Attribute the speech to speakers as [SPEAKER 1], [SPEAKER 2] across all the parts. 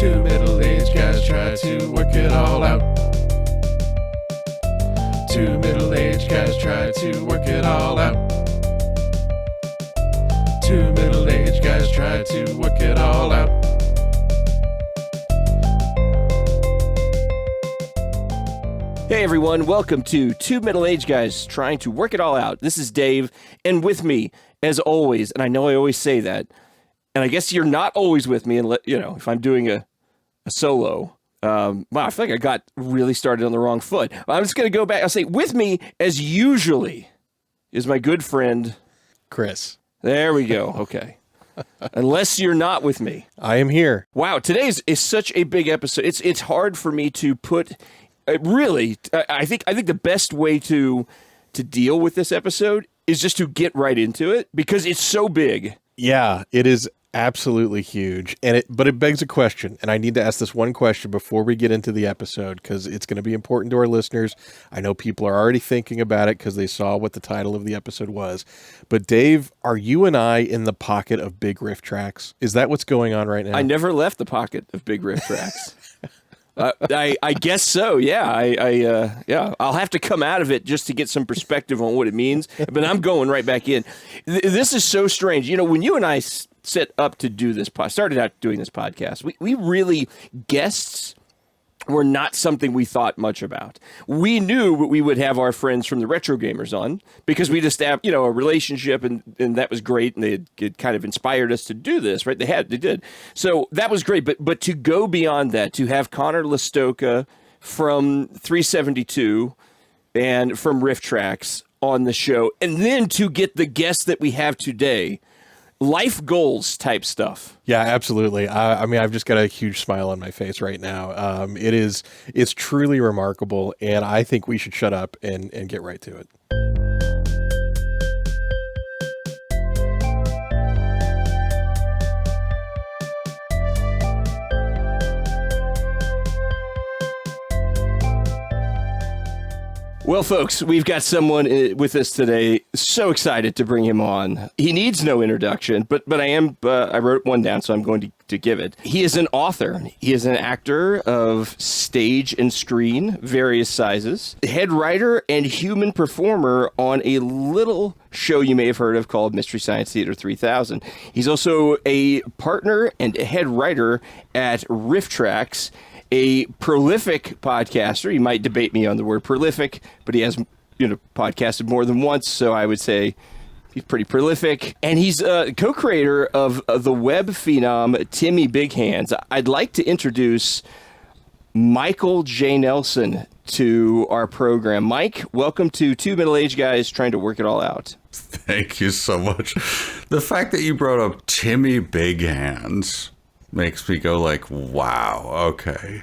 [SPEAKER 1] Two middle-aged guys try to work it all out. Two middle-aged guys try to work it all out. Two middle-aged guys try to work it all out.
[SPEAKER 2] Hey everyone, welcome to Two Middle-Aged Guys Trying to Work It All Out. This is Dave, and with me, as always, and I know I always say that, and I guess you're not always with me, and if I'm doing a solo. Wow, I feel like I got really started on the wrong foot. I'm just going to go back. I'll say, with me, as usually, is my good friend...
[SPEAKER 3] Chris.
[SPEAKER 2] There we go. Okay. Unless you're not with me.
[SPEAKER 3] I am here.
[SPEAKER 2] Wow, today is such a big episode. It's hard for me to put... Really, I think the best way to deal with this episode is just to get right into it because it's so big.
[SPEAKER 3] Yeah, it is absolutely huge. But it begs a question, and I need to ask this one question before we get into the episode because it's going to be important to our listeners. I know people are already thinking about it because they saw what the title of the episode was. But Dave, are you and I in the pocket of big Rifftrax? Is that what's going on right now?
[SPEAKER 2] I never left the pocket of big Rifftrax. I guess so. Yeah. I'll have to come out of it just to get some perspective on what it means. But I'm going right back in. This is so strange. You know, when you and I set up to do this, started out doing this podcast, we really, guests were not something we thought much about. We knew we would have our friends from the Retro Gamers on because we just have, a relationship and that was great. And it kind of inspired us to do this, right? They did. So that was great. But to go beyond that, to have Connor Listoka from 372 and from Rifftrax on the show, and then to get the guests that we have today, life goals type stuff.
[SPEAKER 3] Yeah, absolutely. I mean, I've just got a huge smile on my face right now. It's truly remarkable, and I think we should shut up and get right to it.
[SPEAKER 2] Well, folks, we've got someone with us today. So excited to bring him on. He needs no introduction, but I wrote one down, so I'm going to give it. He is an author. He is an actor of stage and screen, various sizes, head writer and human performer on a little show you may have heard of called Mystery Science Theater 3000. He's also a partner and head writer at Rifftrax, a prolific podcaster. You might debate me on the word prolific, but he has, podcasted more than once, so I would say he's pretty prolific. And he's a co-creator of the web phenom Timmy Big Hands. I'd like to introduce Michael J. Nelson to our program. Mike, welcome to Two Middle-Aged Guys Trying to Work It All Out.
[SPEAKER 4] Thank you so much. The fact that you brought up Timmy Big Hands makes me go like, wow, okay.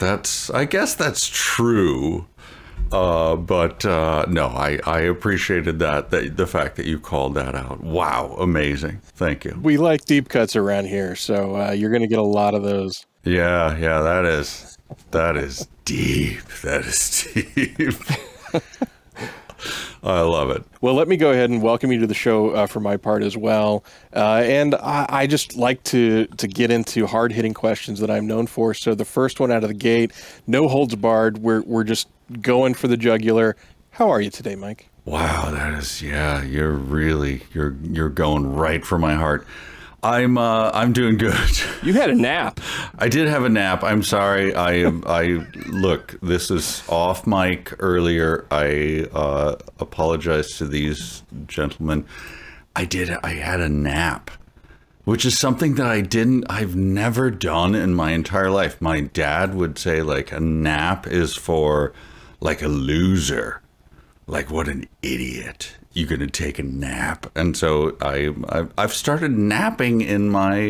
[SPEAKER 4] I guess that's true. But no, I appreciated the fact that you called that out. Wow, amazing. Thank you.
[SPEAKER 3] We like deep cuts around here, so you're going to get a lot of those.
[SPEAKER 4] Yeah, that is deep. That is deep. I love it.
[SPEAKER 3] Well, let me go ahead and welcome you to the show for my part as well. And I just like to get into hard-hitting questions that I'm known for. So the first one out of the gate, no holds barred. We're just going for the jugular. How are you today, Mike?
[SPEAKER 4] Wow, that is, you're going right for my heart. I'm doing good.
[SPEAKER 2] You had a nap.
[SPEAKER 4] I did have a nap. I'm sorry. I look, this is off mic earlier. I apologize to these gentlemen. I had a nap, which is something that I've never done in my entire life. My dad would say like a nap is for like a loser. Like, what an idiot. You're going to take a nap. And so I've started napping in my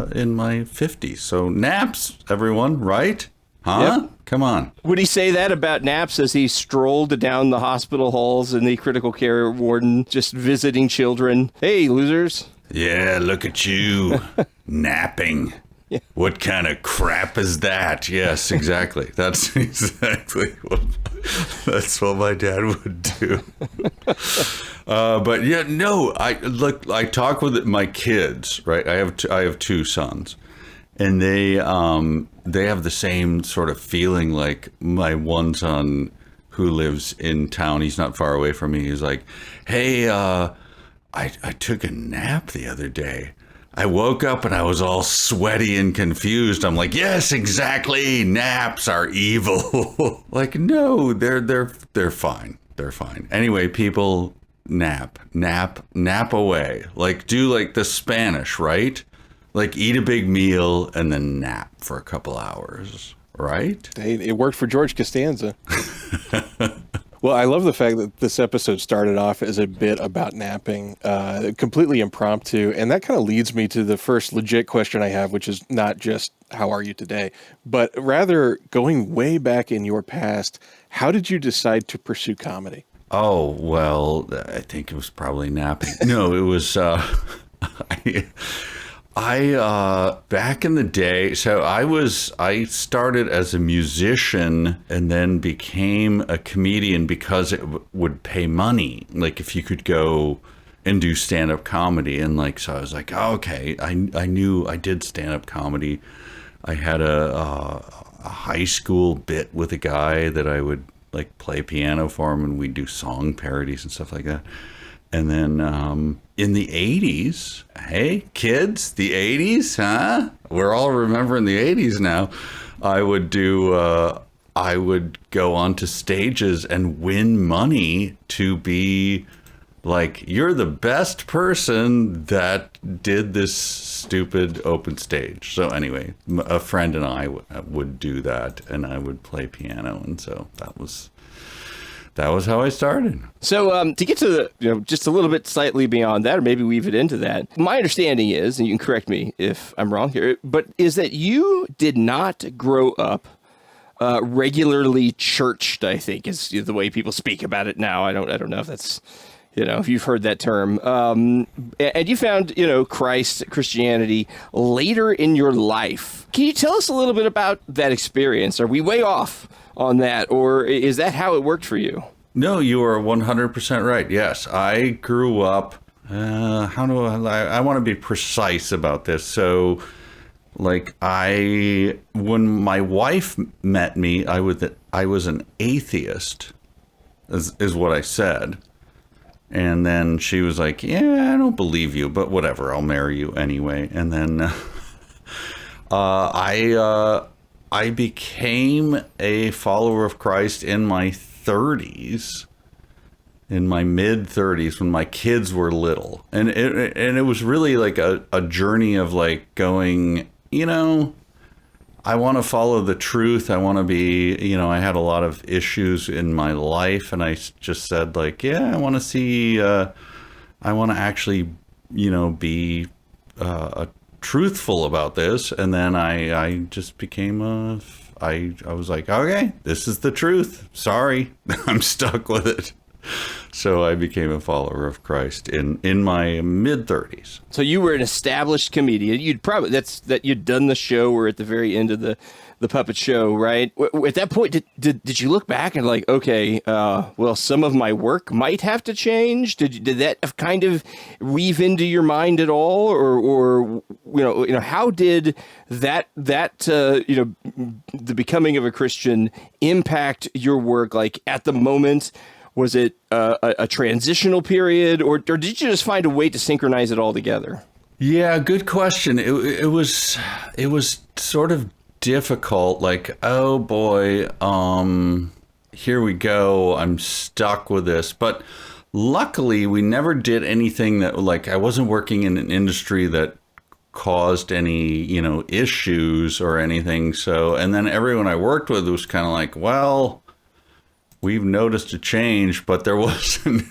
[SPEAKER 4] 50s. So naps, everyone, right? Huh?
[SPEAKER 2] Yep.
[SPEAKER 4] Come on.
[SPEAKER 2] Would he say that about naps as he strolled down the hospital halls and the critical care warden just visiting children? Hey, losers.
[SPEAKER 4] Yeah, look at you. Napping. Yeah. What kind of crap is that? Yes, exactly. That's exactly what my dad would do. But yeah, no. I talk with my kids. Right, I have two sons, And they have the same sort of feeling. Like my one son who lives in town, he's not far away from me. He's like, hey, I took a nap the other day. I woke up and I was all sweaty and confused. I'm like, yes, exactly. Naps are evil. Like, no, they're fine. They're fine. Anyway, people nap away. Like, do like the Spanish, right? Like, eat a big meal and then nap for a couple hours, right?
[SPEAKER 3] Hey, it worked for George Costanza. Well, I love the fact that this episode started off as a bit about napping, completely impromptu. And that kind of leads me to the first legit question I have, which is not just how are you today, but rather going way back in your past, how did you decide to pursue comedy?
[SPEAKER 4] Oh, well, I think it was probably napping. No, it was... I back in the day, so I started as a musician and then became a comedian because it would pay money. Like if you could go and do stand-up comedy, and like, so I was like, oh, okay, I knew I did stand-up comedy. I had a high school bit with a guy that I would like play piano for him, and we'd do song parodies and stuff like that. And then in the 80s, hey, kids, the 80s, huh? We're all remembering the 80s now. I would go onto stages and win money to be like, you're the best person that did this stupid open stage. So anyway, a friend and I would do that, and I would play piano. And so that was how I started. So
[SPEAKER 2] to get to the, just a little bit slightly beyond that, or maybe weave it into that, my understanding is, and you can correct me if I'm wrong here, but is that you did not grow up regularly churched, I think, is the way people speak about it now. I don't know if that's, if you've heard that term. And you found, Christianity later in your life. Can you tell us a little bit about that experience? Are we way off on that, or is that how it worked for you?
[SPEAKER 4] No, you are 100% right. Yes, I grew up, I want to be precise about this. So, like, when my wife met me, I was an atheist, is what I said. And then she was like, yeah, I don't believe you, but whatever, I'll marry you anyway. And then I became a follower of Christ in my 30s, in my mid 30s, when my kids were little. And it was really like a journey of like going, I want to follow the truth. I want to be, I had a lot of issues in my life, and I just said like, yeah, I want to see, I want to actually, be truthful about this. And then I just became I was like, okay, this is the truth. Sorry, I'm stuck with it. So I became a follower of Christ in my mid 30s.
[SPEAKER 2] So you were an established comedian. You'd done the show, or at the very end of the puppet show, right? At that point, did you look back and like, okay, well, some of my work might have to change? Did that kind of weave into your mind at all, or how did that the becoming of a Christian impact your work? Like at the moment, was it a transitional period, or did you just find a way to synchronize it all together?
[SPEAKER 4] Yeah, good question. It was sort of difficult, like, oh boy, here we go, I'm stuck with this. But luckily we never did anything that, like, I wasn't working in an industry that caused any issues or anything. So, and then everyone I worked with was kind of like, well, we've noticed a change, but there wasn't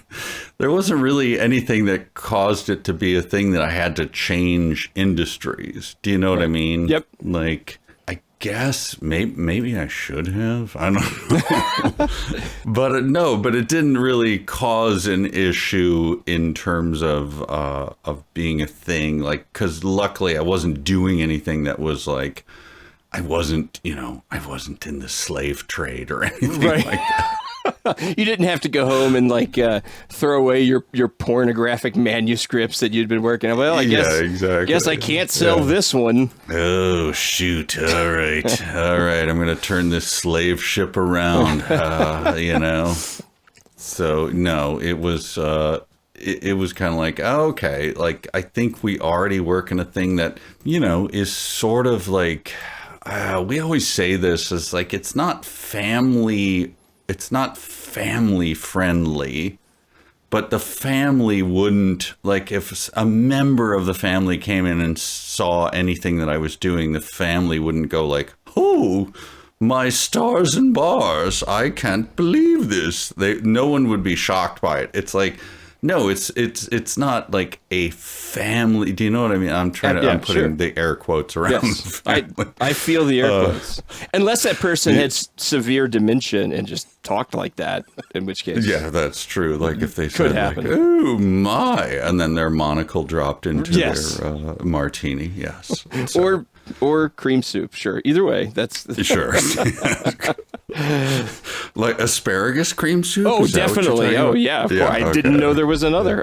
[SPEAKER 4] really anything that caused it to be a thing that I had to change industries. Do you know what I mean?
[SPEAKER 2] Yep.
[SPEAKER 4] Like, guess maybe I should have. I don't know. but it didn't really cause an issue in terms of being a thing. Like, because luckily I wasn't doing anything that was like, I wasn't in the slave trade or anything like that.
[SPEAKER 2] You didn't have to go home and like throw away your pornographic manuscripts that you'd been working on. Well, I guess,
[SPEAKER 4] exactly.
[SPEAKER 2] Guess I can't sell this one.
[SPEAKER 4] Oh, shoot. All right. All right. I'm going to turn this slave ship around, So, no, it was it was kind of like, oh, okay, like, I think we already work in a thing that, is sort of like, we always say this as like, it's not family friendly, but the family wouldn't, like, if a member of the family came in and saw anything that I was doing, the family wouldn't go like, oh, my stars and bars, I can't believe this. No one would be shocked by it. It's like, no, it's not like a family. Do you know what I mean? I'm putting the air quotes around.
[SPEAKER 2] Yes. I feel the air quotes. Unless that person had severe dementia and just talked like that, in which case.
[SPEAKER 4] Yeah, that's true. Like if they
[SPEAKER 2] could
[SPEAKER 4] said,
[SPEAKER 2] happen.
[SPEAKER 4] Like, oh my, and then their monocle dropped into their martini. Yes. So.
[SPEAKER 2] Or cream soup. Sure. Either way, that's
[SPEAKER 4] sure. Like asparagus cream soup?
[SPEAKER 2] Oh, definitely. Oh, yeah. Of course. I didn't know there was another.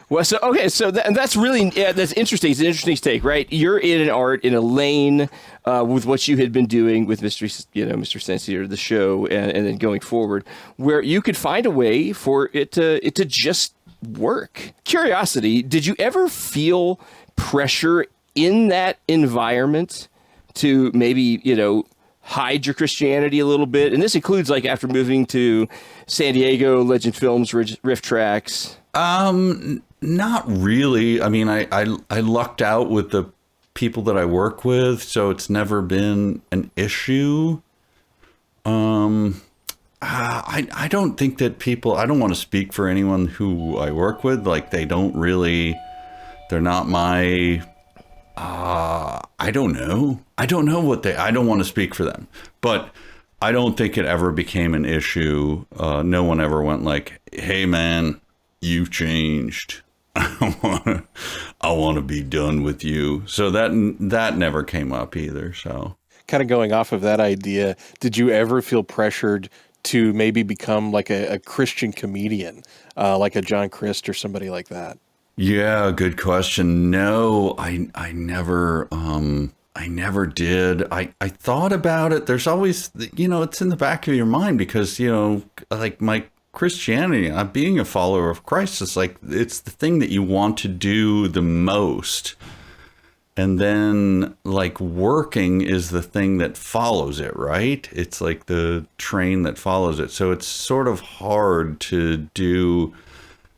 [SPEAKER 2] Well, so okay, so that's really that's interesting. It's an interesting take, right? You're in an art in a lane with what you had been doing with Mr. Sensi or the show, and then going forward, where you could find a way for it to just work. Curiosity: did you ever feel pressure in that environment to maybe hide your Christianity a little bit? And this includes like after moving to San Diego, Legend Films, Rifftrax.
[SPEAKER 4] Not really. I mean, I lucked out with the people that I work with, so it's never been an issue. I don't think that people, I don't want to speak for anyone who I work with. Like they're not my, I don't know. I don't want to speak for them, but I don't think it ever became an issue. No one ever went like, hey man, you've changed. I want to be done with you. So that never came up either. So
[SPEAKER 3] kind of going off of that idea, did you ever feel pressured to maybe become like a Christian comedian, like a John Crist or somebody like that?
[SPEAKER 4] Yeah, good question. No, I never did. I thought about it. There's always, it's in the back of your mind because, like my Christianity, being a follower of Christ, is like, it's the thing that you want to do the most. And then like working is the thing that follows it, right? It's like the train that follows it. So it's sort of hard to do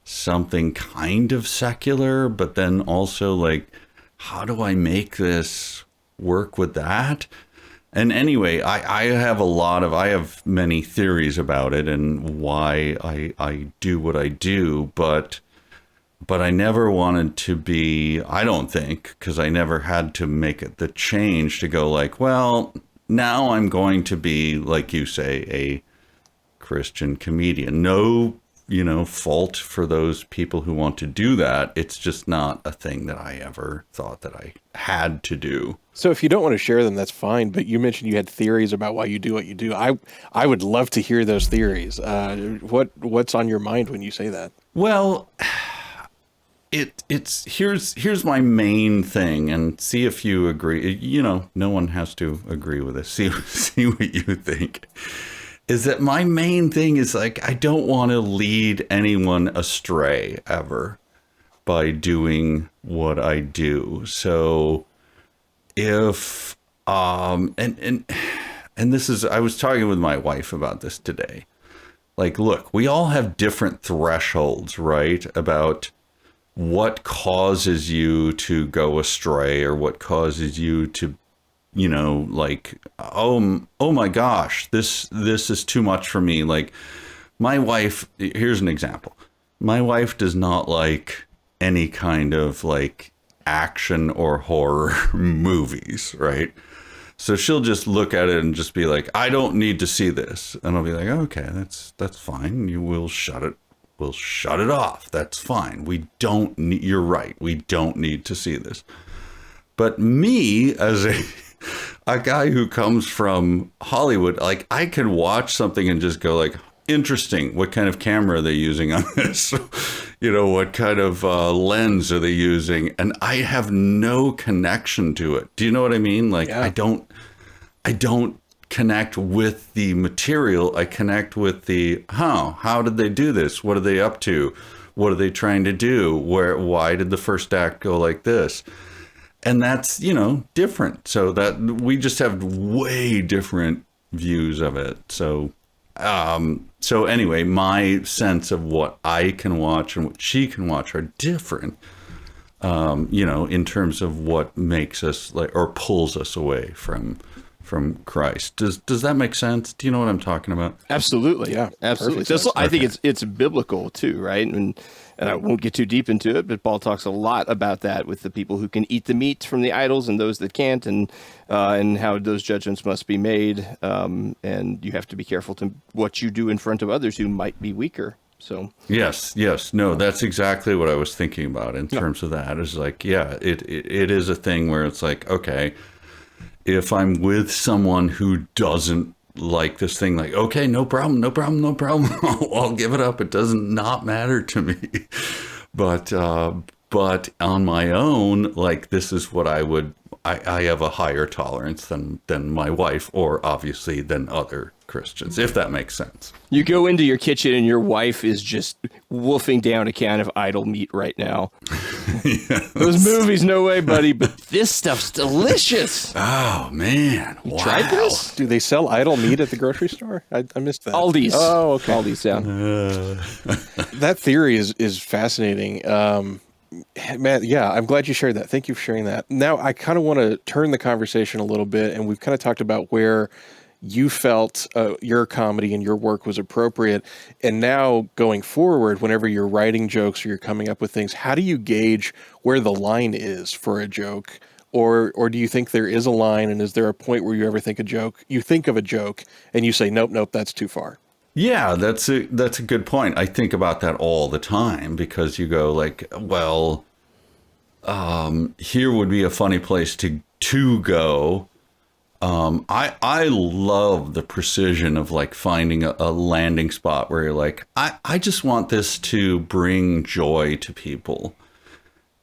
[SPEAKER 4] something kind of secular, but then also like, how do I make this work with that? And anyway, I have many theories about it and why I do what I do, but I never wanted to be, I don't think, because I never had to make it the change to go like, well, now I'm going to be, like you say, a Christian comedian. No, fault for those people who want to do that. It's just not a thing that I ever thought that I had to do.
[SPEAKER 3] So if you don't want to share them, that's fine. But you mentioned you had theories about why you do what you do. I would love to hear those theories. What's on your mind when you say that?
[SPEAKER 4] Well, here's my main thing, and see if you agree. No one has to agree with this. See what you think. Is that my main thing is like, I don't want to lead anyone astray ever by doing what I do. So if, and this is, I was talking with my wife about this today. Like, look, we all have different thresholds, right? About what causes you to go astray or what causes you to, like, oh my gosh, this is too much for me. Like my wife, here's an example. My wife does not like any kind of like action or horror movies, right? So she'll just look at it and just be like, I don't need to see this. And I'll be like, okay, that's fine. We'll shut it off. That's fine. You're right. We don't need to see this. But me as a guy who comes from Hollywood, like I could watch something and just go like, interesting. What kind of camera are they using on this? What kind of lens are they using? And I have no connection to it. Do you know what I mean? Like, yeah. I don't connect with the material. I connect with the, how did they do this? What are they up to? What are they trying to do? Why did the first act go like this? And that's, different. So that we just have way different views of it. So anyway, my sense of what I can watch and what she can watch are different, in terms of what makes us like, or pulls us away from Christ. Does that make sense? Do you know what I'm talking about?
[SPEAKER 2] Absolutely. Yeah, absolutely. I think it's biblical too, right? And I won't get too deep into it, but Paul talks a lot about that with the people who can eat the meat from the idols and those that can't, and how those judgments must be made. And you have to be careful to what you do in front of others who might be weaker. So yes. No, that's exactly what I was thinking about in terms of that. Is like, yeah, it is a thing where it's like, okay, if I'm with someone who doesn't like this thing, like, okay, no problem. I'll give it up. It does not matter to me. But on my own, like, this is what I have a higher tolerance than my wife, or obviously than other Christians, if that makes sense. You go into your kitchen and your wife is just wolfing down a can of idol meat right now. Yes. Those movies, no way, buddy, but this stuff's delicious.
[SPEAKER 4] Oh, man.
[SPEAKER 2] You tried this?
[SPEAKER 3] Do they sell idol meat at the grocery store? I missed that.
[SPEAKER 2] Aldi's.
[SPEAKER 3] Oh, okay.
[SPEAKER 2] Aldi's, yeah.
[SPEAKER 3] That theory is fascinating. Man, yeah, I'm glad you shared that. Thank you for sharing that. Now, I kind of want to turn the conversation a little bit, and we've kind of talked about where you felt your comedy and your work was appropriate. And now going forward, whenever you're writing jokes or you're coming up with things, how do you gauge where the line is for a joke? Or do you think there is a line, and is there a point where you ever think you think of a joke and you say, nope, that's too far?
[SPEAKER 4] Yeah, that's a good point. I think about that all the time, because you go like, well, here would be a funny place to go. I love the precision of like finding a landing spot where you're like, I just want this to bring joy to people.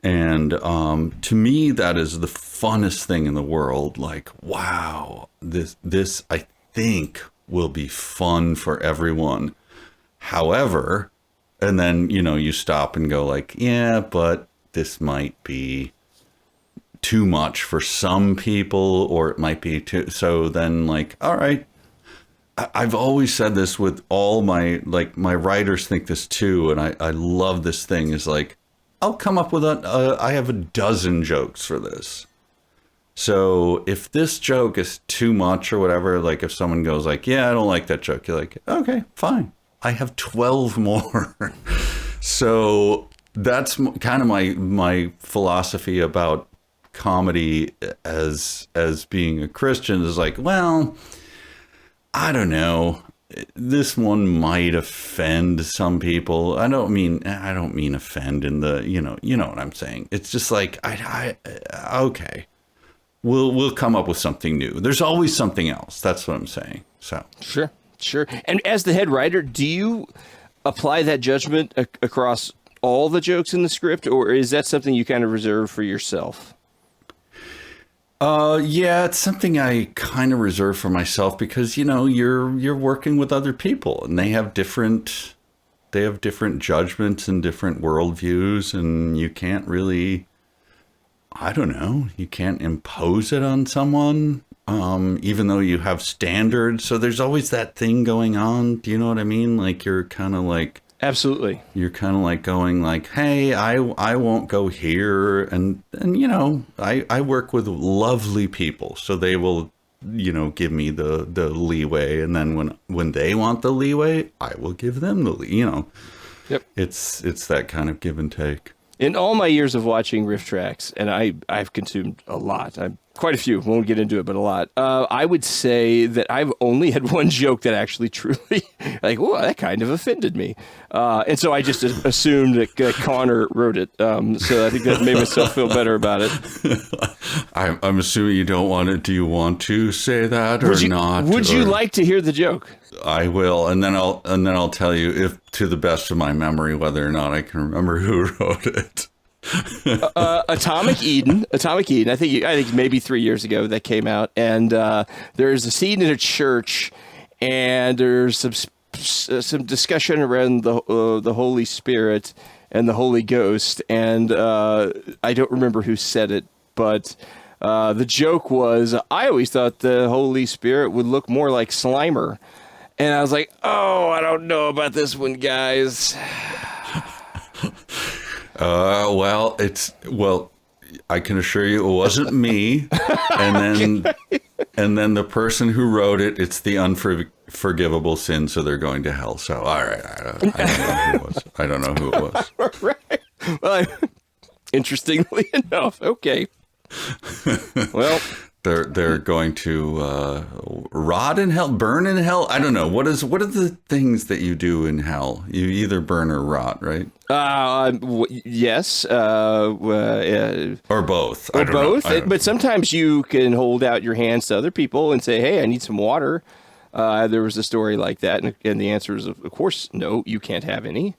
[SPEAKER 4] And to me, that is the funnest thing in the world. Like, wow, this I think will be fun for everyone. However, and then, you stop and go like, yeah, but this might be too much for some people, or it might be too, so then like, all right, I've always said this with all my writers think this too, and I love this thing, is like, I'll come up with I have a dozen jokes for this. So if this joke is too much or whatever, like if someone goes like, yeah, I don't like that joke, you're like, okay, fine, I have 12 more. So that's kind of my philosophy about comedy as being a Christian, is like, well, I don't know, this one might offend some people. I don't mean offend in the, you know what I'm saying. It's just like, okay, we'll come up with something new. There's always something else. That's what I'm saying. So
[SPEAKER 2] sure. And as the head writer, do you apply that judgment across all the jokes in the script, or is that something you kind of reserve for yourself?
[SPEAKER 4] Yeah, it's something I kind of reserve for myself, because, you're working with other people, and they have different judgments and different worldviews, and you can't really, I don't know, you can't impose it on someone, even though you have standards. So there's always that thing going on. Do you know what I mean? Like, you're kind of like,
[SPEAKER 2] absolutely.
[SPEAKER 4] You're kind of like going like, hey, I won't go here. And I work with lovely people, so they will, give me the leeway. And then when they want the leeway, I will give them the,
[SPEAKER 2] Yep.
[SPEAKER 4] It's that kind of give and take.
[SPEAKER 2] In all my years of watching Rifftrax, and I've consumed a lot, quite a few, won't get into it, but a lot, I would say that I've only had one joke that actually truly, like, oh, that kind of offended me. And so I just assumed that Connor wrote it. So I think that made myself feel better about it.
[SPEAKER 4] I'm assuming you don't want it. Do you want to say that or not?
[SPEAKER 2] Would you like to hear the joke?
[SPEAKER 4] I will, and then I'll tell you, if to the best of my memory, whether or not I can remember who wrote it.
[SPEAKER 2] Atomic Eden. I think maybe 3 years ago that came out, and there's a scene in a church, and there's some discussion around the Holy Spirit and the Holy Ghost, and I don't remember who said it, but the joke was, I always thought the Holy Spirit would look more like Slimer. And I was like, oh, I don't know about this one, guys.
[SPEAKER 4] Well, I can assure you it wasn't me. And then the person who wrote it, it's the unforgivable sin, so they're going to hell. So, all right, I don't know who it was.
[SPEAKER 2] Right. Well, interestingly enough, okay. Well,
[SPEAKER 4] they're going to rot in hell, burn in hell. I don't know. What are the things that you do in hell? You either burn or rot, right?
[SPEAKER 2] Yes.
[SPEAKER 4] Or both.
[SPEAKER 2] Or both. But sometimes you can hold out your hands to other people and say, hey, I need some water. There was a story like that. And the answer is, of course, no, you can't have any.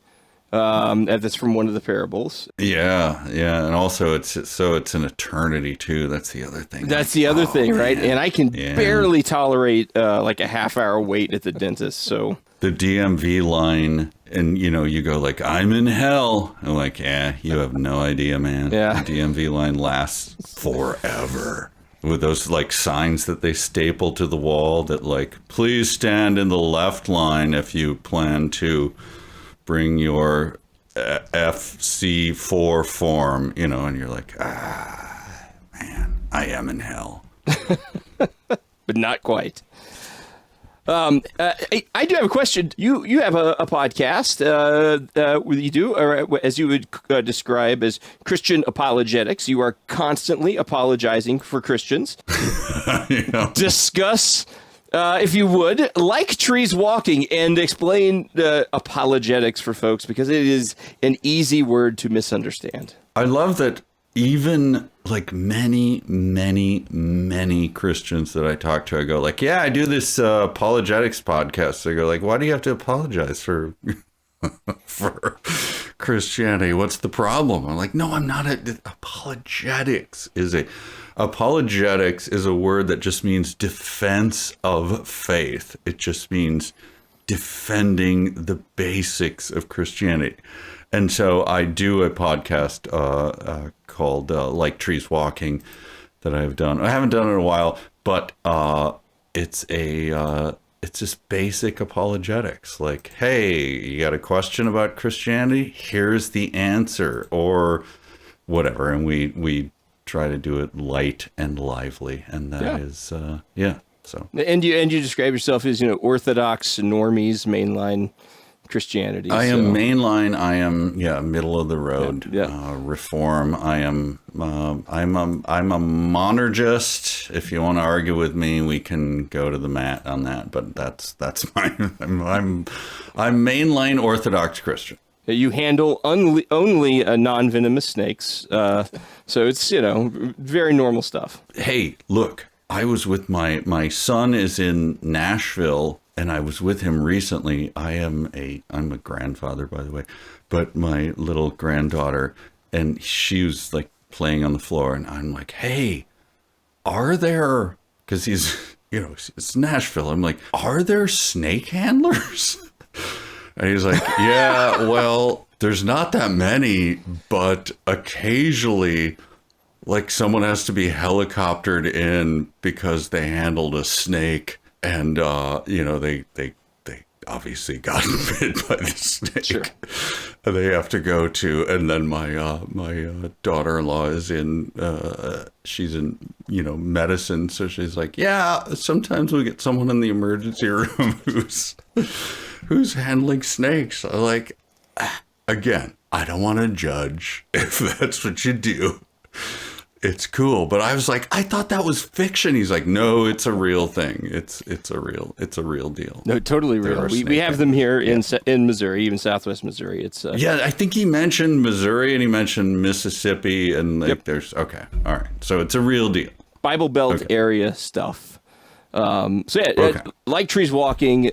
[SPEAKER 2] That's from one of the parables.
[SPEAKER 4] Yeah. And also it's an eternity too. That's the other thing.
[SPEAKER 2] That's the other thing, man. Right? And I can barely tolerate like a half-hour wait at the dentist. So
[SPEAKER 4] the DMV line, and you go like, I'm in hell. I'm like, yeah, you have no idea, man.
[SPEAKER 2] Yeah.
[SPEAKER 4] The DMV line lasts forever. With those like signs that they staple to the wall that like, please stand in the left line if you plan to bring your FC4 form, and you're like, man, I am in hell.
[SPEAKER 2] But not quite. I do have a question. You have a podcast you do, or as you would describe as Christian apologetics. You are constantly apologizing for Christians. Discuss, if you would, like trees walking, and explain apologetics for folks, because it is an easy word to misunderstand.
[SPEAKER 4] I love that even like many, many, many Christians that I talk to, I go like, yeah, I do this apologetics podcast. They go like, why do you have to apologize for Christianity? What's the problem? I'm like, no, I'm not. Apologetics is a word that just means defense of faith. It just means defending the basics of Christianity. And so I do a podcast called Like Trees Walking that I've done. I haven't done it in a while, but it's just basic apologetics. Like, hey, you got a question about Christianity? Here's the answer, or whatever. And we try to do it light and lively, and that is So
[SPEAKER 2] and you describe yourself as Orthodox, normies, mainline Christianity.
[SPEAKER 4] I am mainline. I am middle of the road. Reform. I'm a monergist. If you want to argue with me, we can go to the mat on that. But that's my I'm mainline Orthodox Christian.
[SPEAKER 2] You handle only non-venomous snakes, so it's very normal stuff.
[SPEAKER 4] Hey, look, I was with my son is in Nashville. And I was with him recently. I'm a grandfather, by the way, but my little granddaughter, and she was like playing on the floor, and I'm like, hey, are there, because it's Nashville. I'm like, are there snake handlers? And he's like, yeah, well, there's not that many, but occasionally, like, someone has to be helicoptered in because they handled a snake. And, they obviously got bit by the snake.
[SPEAKER 2] Sure.
[SPEAKER 4] And they have to go to, and then my daughter-in-law is she's in, medicine. So she's like, yeah, sometimes we get someone in the emergency room who's handling snakes. I'm like, again, I don't want to judge if that's what you do. It's cool. But I was like, I thought that was fiction. He's like, no, it's a real thing. It's a real deal.
[SPEAKER 2] No, totally real. We have them here in Missouri, even Southwest Missouri. It's
[SPEAKER 4] yeah, I think he mentioned Missouri and he mentioned Mississippi and like there's okay. All right. So it's a real deal.
[SPEAKER 2] Bible Belt area stuff. Like Trees Walking,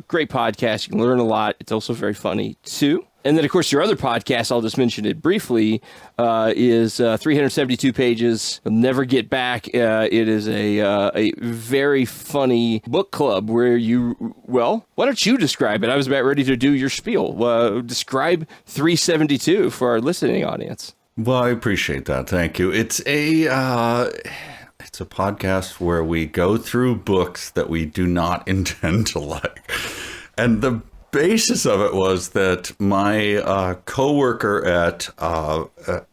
[SPEAKER 2] great podcast. You can learn a lot. It's also very funny too. And then, of course, your other podcast, I'll just mention it briefly, is 372 pages. You'll never get back. It is a very funny book club where why don't you describe it? I was about ready to do your spiel. Describe 372 for our listening audience.
[SPEAKER 4] Well, I appreciate that. Thank you. It's a podcast where we go through books that we do not intend to like. And the basis of it was that my coworker at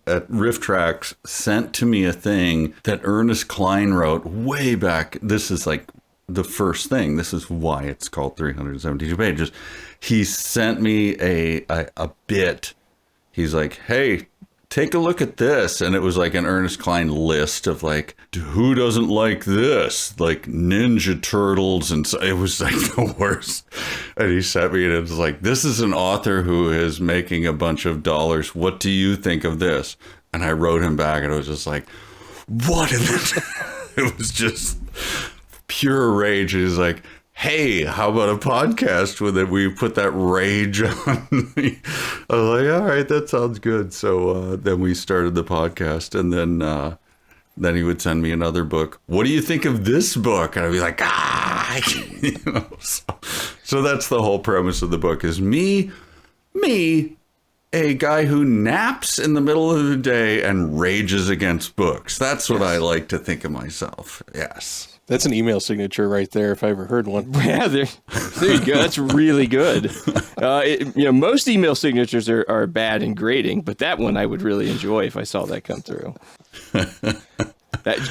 [SPEAKER 4] Rifftrax sent to me a thing that Ernest Cline wrote way back. This is like the first thing. This is why it's called 372 pages. He sent me a bit. He's like, hey, take a look at this. And it was like an Ernest Cline list of like, who doesn't like this? Like Ninja Turtles. And so it was like the worst. And he sent me and it was like, this is an author who is making a bunch of dollars. What do you think of this? And I wrote him back and it was just like, what is it? It was just pure rage. He's like, hey, how about a podcast where we put that rage on me? I was like, all right, that sounds good. So then we started the podcast, and then he would send me another book. What do you think of this book? And I'd be like, So that's the whole premise of the book is me, a guy who naps in the middle of the day and rages against books. That's what I like to think of myself. Yes.
[SPEAKER 3] That's an email signature right there, if I ever heard one.
[SPEAKER 2] Yeah, there you go. That's really good. Most email signatures are bad in grading, but that one I would really enjoy if I saw that come through.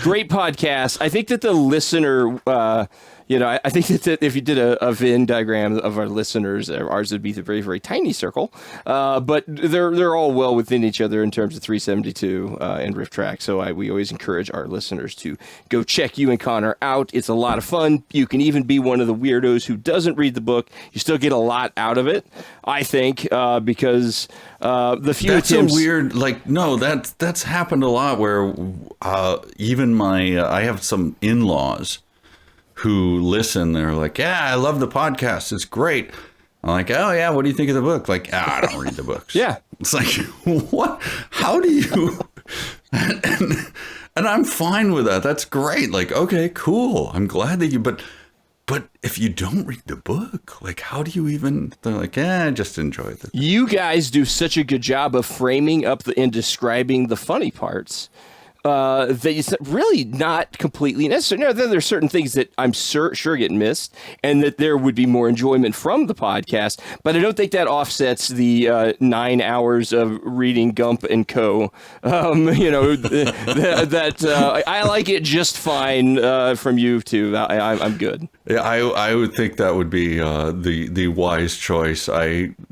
[SPEAKER 2] Great podcast. I think that the listener, I think that if you did a Venn diagram of our listeners, ours would be a very, very tiny circle. But they're all well within each other in terms of 372 and Rifftrax. So we always encourage our listeners to go check you and Connor out. It's a lot of fun. You can even be one of the weirdos who doesn't read the book. You still get a lot out of it, I think, because the few
[SPEAKER 4] that's
[SPEAKER 2] attempts...
[SPEAKER 4] a weird, that's happened a lot where even I have some in-laws who listen. They're like, yeah, I love the podcast. It's great. I'm like, oh yeah, what do you think of the book? Like, I don't read the books.
[SPEAKER 2] Yeah.
[SPEAKER 4] It's like, what? How do you? And I'm fine with that. That's great. Like, okay, cool. I'm glad that you, but if you don't read the book, like, how do you even? They're like, I just enjoy it.
[SPEAKER 2] You guys do such a good job of framing up and describing the funny parts. That it's really not completely necessary. Now, there are certain things that I'm sure get missed, and that there would be more enjoyment from the podcast. But I don't think that offsets the 9 hours of reading Gump and Co. I like it just fine from you too. I'm good.
[SPEAKER 4] Yeah, I would think that would be the wise choice.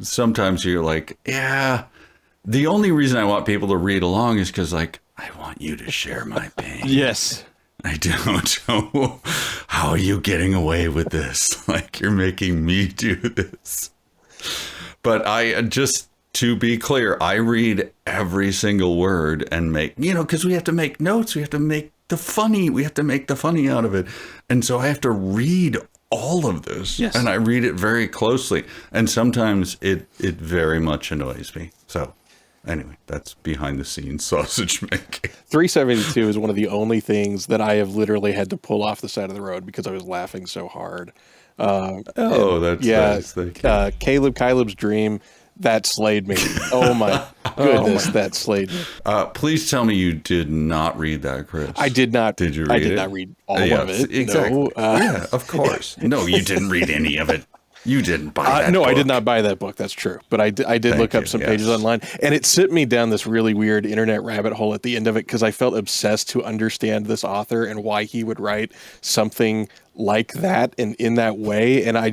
[SPEAKER 4] Sometimes you're like, yeah. The only reason I want people to read along is because like. I want you to share my pain.
[SPEAKER 2] Yes.
[SPEAKER 4] I don't know. How are you getting away with this? Like, you're making me do this. But just to be clear, I read every single word and make, because we have to make notes. We have to make the funny out of it. And so I have to read all of this.
[SPEAKER 2] Yes.
[SPEAKER 4] And I read it very closely. And sometimes it very much annoys me. So. Anyway, that's behind the scenes sausage making.
[SPEAKER 3] 372 is one of the only things that I have literally had to pull off the side of the road because I was laughing so hard.
[SPEAKER 4] That's nice. Thank you.
[SPEAKER 3] Caleb's Dream, that slayed me. Oh my goodness, that slayed me.
[SPEAKER 4] Please tell me you did not read that, Chris.
[SPEAKER 3] I did not.
[SPEAKER 4] Did you read it?
[SPEAKER 3] I did not read all of it.
[SPEAKER 4] Exactly.
[SPEAKER 3] No.
[SPEAKER 4] Yeah, of course. No, you didn't read any of it. You didn't buy that
[SPEAKER 3] No,
[SPEAKER 4] book.
[SPEAKER 3] I did not buy that book. That's true. But I did look up some pages online, and it sent me down this really weird internet rabbit hole at the end of it because I felt obsessed to understand this author and why he would write something like that and in that way. And I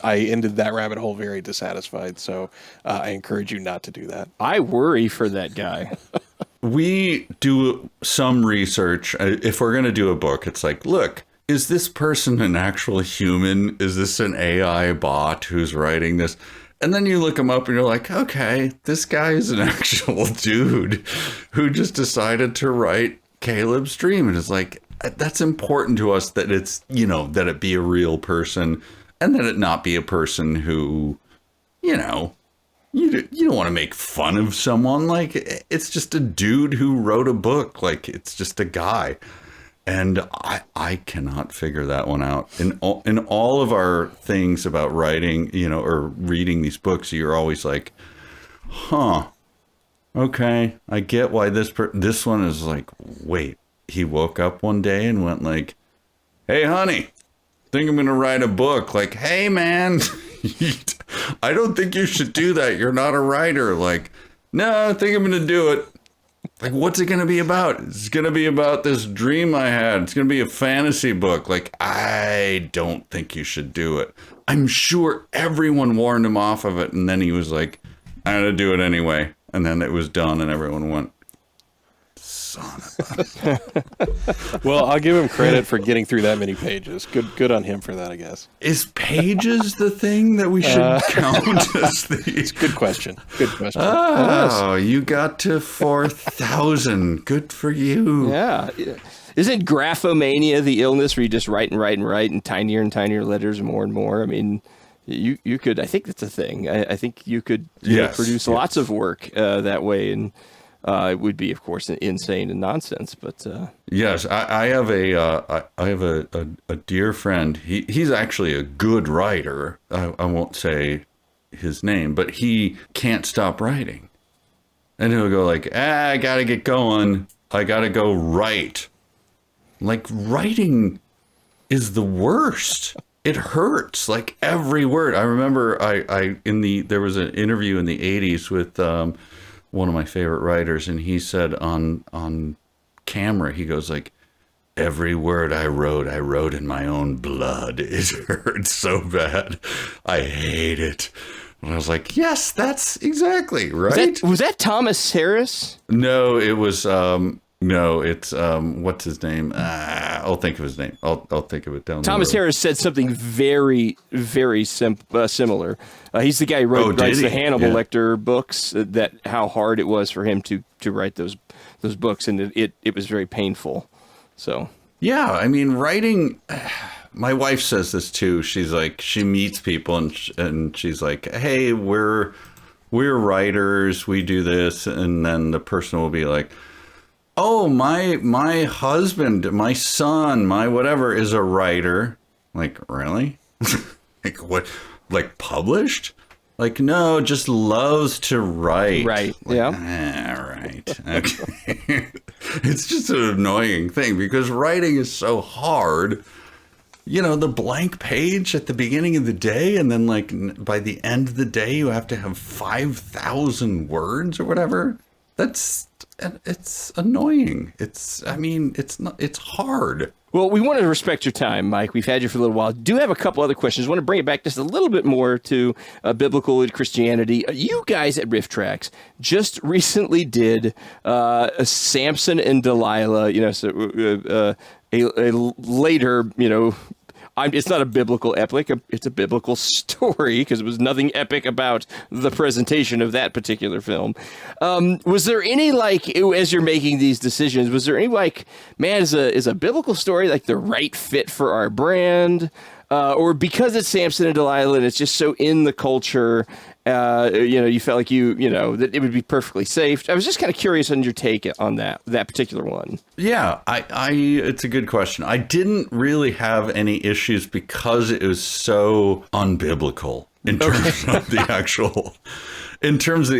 [SPEAKER 3] ended that rabbit hole very dissatisfied. So I encourage you not to do that.
[SPEAKER 2] I worry for that guy.
[SPEAKER 4] We do some research. If we're going to do a book, it's like, look, is this person an actual human? Is this an AI bot who's writing this? And then you look him up and you're like, okay, this guy is an actual dude who just decided to write Caleb's Dream. And it's like, that's important to us that it's, you know, that it be a real person and that it not be a person who, you know, you don't want to make fun of someone. Like, it's just a dude who wrote a book. Like, it's just a guy. And I cannot figure that one out. In all of our things about writing, you know, or reading these books, you're always like, huh, okay, I get why this one is like, wait, he woke up one day and went like, hey, honey, think I'm going to write a book. Like, hey, man, I don't think you should do that. You're not a writer. Like, no, I think I'm going to do it. Like, what's it going to be about? It's going to be about this dream I had. It's going to be a fantasy book. Like, I don't think you should do it. I'm sure everyone warned him off of it. And then he was like, I'm going to do it anyway. And then it was done and everyone went, son of a...
[SPEAKER 3] Well, I'll give him credit for getting through that many pages. Good on him for that, I guess.
[SPEAKER 4] Is pages the thing that we should count as the...
[SPEAKER 3] It's a good question. Good question.
[SPEAKER 4] Oh, you got to 4,000. Good for you.
[SPEAKER 2] Yeah. Isn't graphomania the illness where you just write and tinier letters more and more? I mean, you could, I think that's a thing. I think you could produce lots of work that way, and it would be, of course, insane and nonsense. But
[SPEAKER 4] yes, I have a dear friend. He's actually a good writer. I won't say his name, but he can't stop writing, and he'll go like, I gotta get going. I gotta go write. Like, writing is the worst. It hurts, like every word. I remember there was an interview in the 80s with one of my favorite writers, and he said on camera, he goes like, every word I wrote in my own blood. It hurts so bad. I hate it. And I was like, yes, that's exactly right.
[SPEAKER 2] Was that Thomas Harris?
[SPEAKER 4] No, it was no, it's what's his name? I'll think of his name. I'll think of it down.
[SPEAKER 2] Thomas Harris said something very, very similar. He's the guy who writes the Hannibal Lecter books. That how hard it was for him to write those books, and it was very painful. So
[SPEAKER 4] yeah, I mean, writing. My wife says this too. She's like, she meets people and she's like, hey, we're writers. We do this, and then the person will be like, oh, my husband, my son, my whatever is a writer. Like, really? Like, what? Like, published? Like, no, just loves to write.
[SPEAKER 2] Right.
[SPEAKER 4] Like,
[SPEAKER 2] yeah.
[SPEAKER 4] Right. Okay. It's just an annoying thing because writing is so hard. You know, the blank page at the beginning of the day, and then like by the end of the day, you have to have 5,000 words or whatever. It's annoying. It's hard.
[SPEAKER 2] Well, we want to respect your time, Mike. We've had you for a little while. Do have a couple other questions. I want to bring it back just a little bit more to biblical Christianity. You guys at Rifftrax just recently did a Samson and Delilah, a later, it's not a biblical epic. It's a biblical story because it was nothing epic about the presentation of that particular film. Was there any, as you're making these decisions, was there any man, is a biblical story like the right fit for our brand? Or because it's Samson and Delilah and it's just so in the culture, you felt like that it would be perfectly safe. I was just kind of curious on your take on that particular one.
[SPEAKER 4] Yeah, it's a good question. I didn't really have any issues because it was so unbiblical in terms of the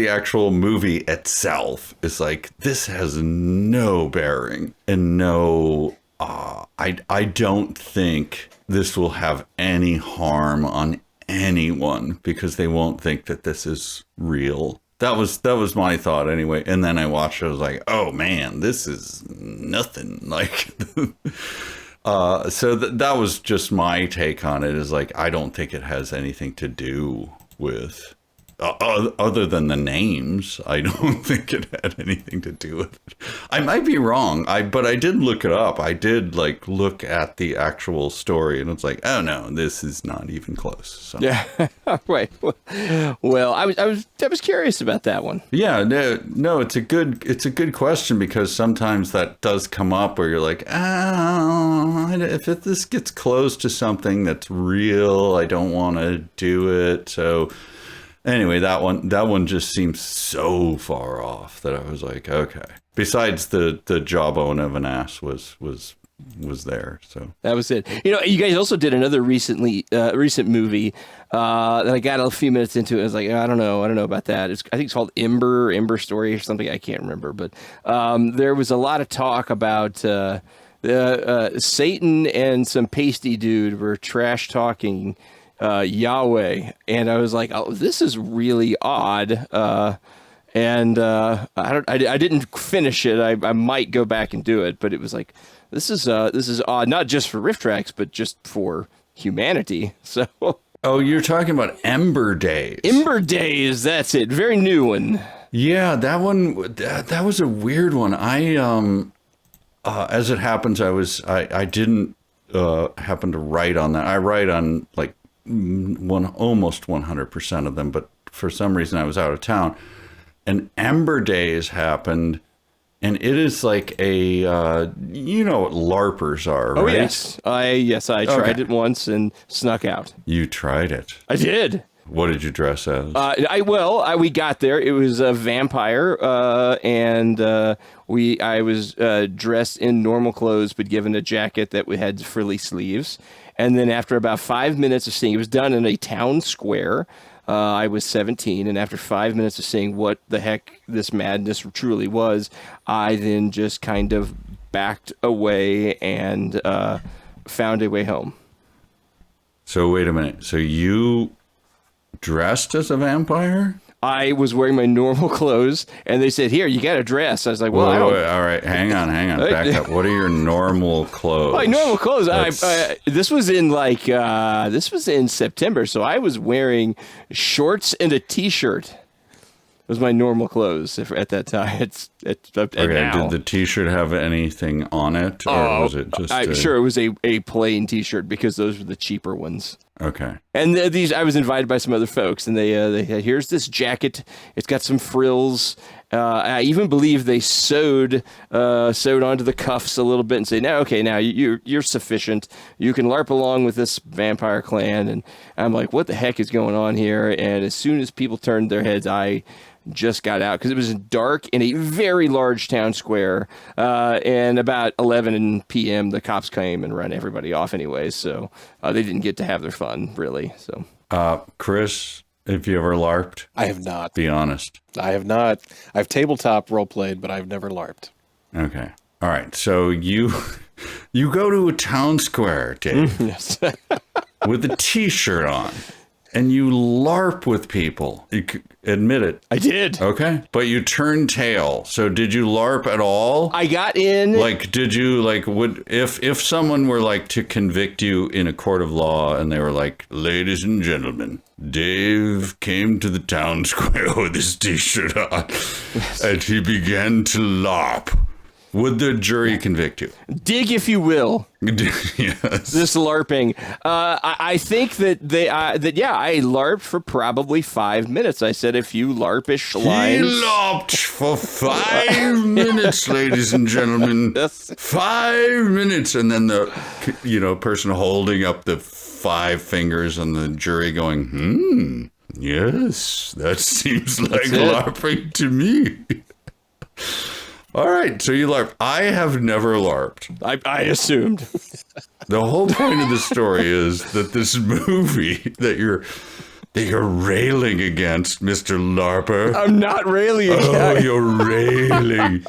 [SPEAKER 4] actual movie itself. It's like, this has no bearing and no, I don't think this will have any harm on anyone because they won't think that this is real. That was my thought anyway. And then I watched it. I was like, oh man, this is nothing. Like, so that was just my take on it. Is like, I don't think it has anything to do with other than the names. I don't think it had anything to do with it. I might be wrong. But I did look it up. I did like look at the actual story, and it's like, oh no, this is not even close. So.
[SPEAKER 2] Yeah, right. Well, I was curious about that one.
[SPEAKER 4] Yeah, no, it's a good question because sometimes that does come up where you're like, if this gets close to something that's real, I don't want to do it. So. Anyway, that one just seems so far off that I was like, okay. Besides the jawbone of an ass was there, so
[SPEAKER 2] that was it. You know, you guys also did another recent movie that I got a few minutes into. I was like, I don't know about that. I think it's called Ember Story or something. I can't remember, but there was a lot of talk about Satan and some pasty dude were trash talking. Yahweh, and I was like, oh, this is really odd, and I didn't finish it. I might go back and do it, but it was like, this is odd, not just for Rifftrax, but just for humanity. So
[SPEAKER 4] oh, you're talking about Ember Days.
[SPEAKER 2] That's it. Very new one.
[SPEAKER 4] Yeah, that one that was a weird one. As it happens, I didn't happen to write on that. I write on like almost 100% of them, but for some reason I was out of town, and Ember Days happened, and it is like a you know what LARPers are, right?
[SPEAKER 2] Oh yes, I tried it once and snuck out.
[SPEAKER 4] You tried it?
[SPEAKER 2] I did.
[SPEAKER 4] What did you dress as?
[SPEAKER 2] We got there. It was a vampire, and I was dressed in normal clothes, but given a jacket that had frilly sleeves. And then after about 5 minutes of seeing, it was done in a town square. I was 17, and after 5 minutes of seeing what the heck this madness truly was, I then just kind of backed away and found a way home.
[SPEAKER 4] So wait a minute. So you dressed as a vampire?
[SPEAKER 2] I was wearing my normal clothes, and they said, "Here, you got a dress." I was like, "Well, I don't."
[SPEAKER 4] Wait, all right, hang on, back up. What are your normal clothes?
[SPEAKER 2] My normal clothes. This was in September, so I was wearing shorts and a T-shirt. Was my normal clothes at that time. It's
[SPEAKER 4] okay.
[SPEAKER 2] now.
[SPEAKER 4] Did the T-shirt have anything on it, or was it just?
[SPEAKER 2] Sure, it was a plain T-shirt because those were the cheaper ones.
[SPEAKER 4] Okay.
[SPEAKER 2] And I was invited by some other folks, and they had, here's this jacket. It's got some frills. I even believe they sewed onto the cuffs a little bit and say, now you're sufficient. You can LARP along with this vampire clan. And I'm like, what the heck is going on here? And as soon as people turned their heads, I just got out because it was dark in a very large town square. And about 11 p.m., the cops came and ran everybody off anyways. So they didn't get to have their fun, really. So,
[SPEAKER 4] Chris, have you ever LARPed?
[SPEAKER 3] I have not.
[SPEAKER 4] Be honest.
[SPEAKER 3] I have not. I've tabletop role played, but I've never LARPed.
[SPEAKER 4] Okay. All right. So you go to a town square, Dave,
[SPEAKER 2] yes.
[SPEAKER 4] with a T-shirt on. And you LARP with people. You admit it.
[SPEAKER 2] I did.
[SPEAKER 4] Okay. But you turned tail. So did you LARP at all?
[SPEAKER 2] I got in.
[SPEAKER 4] Like, did you, like, if someone were, like, to convict you in a court of law and they were like, ladies and gentlemen, Dave came to the town square with his T-shirt on, and he began to LARP. Would the jury convict you?
[SPEAKER 2] Dig, if you will.
[SPEAKER 4] Yes.
[SPEAKER 2] This LARPing. I think that I LARPed for probably 5 minutes. I said a few LARPish lines.
[SPEAKER 4] He LARPed for 5 minutes, ladies and gentlemen.
[SPEAKER 2] Yes.
[SPEAKER 4] 5 minutes. And then the person holding up the 5 fingers and the jury going, yes, that seems like LARPing to me. All right, so you LARP. I have never LARPed.
[SPEAKER 2] I assumed.
[SPEAKER 4] The whole point of the story is that this movie that you're railing against, Mr. LARPer.
[SPEAKER 2] I'm not railing against.
[SPEAKER 4] Oh, you're railing.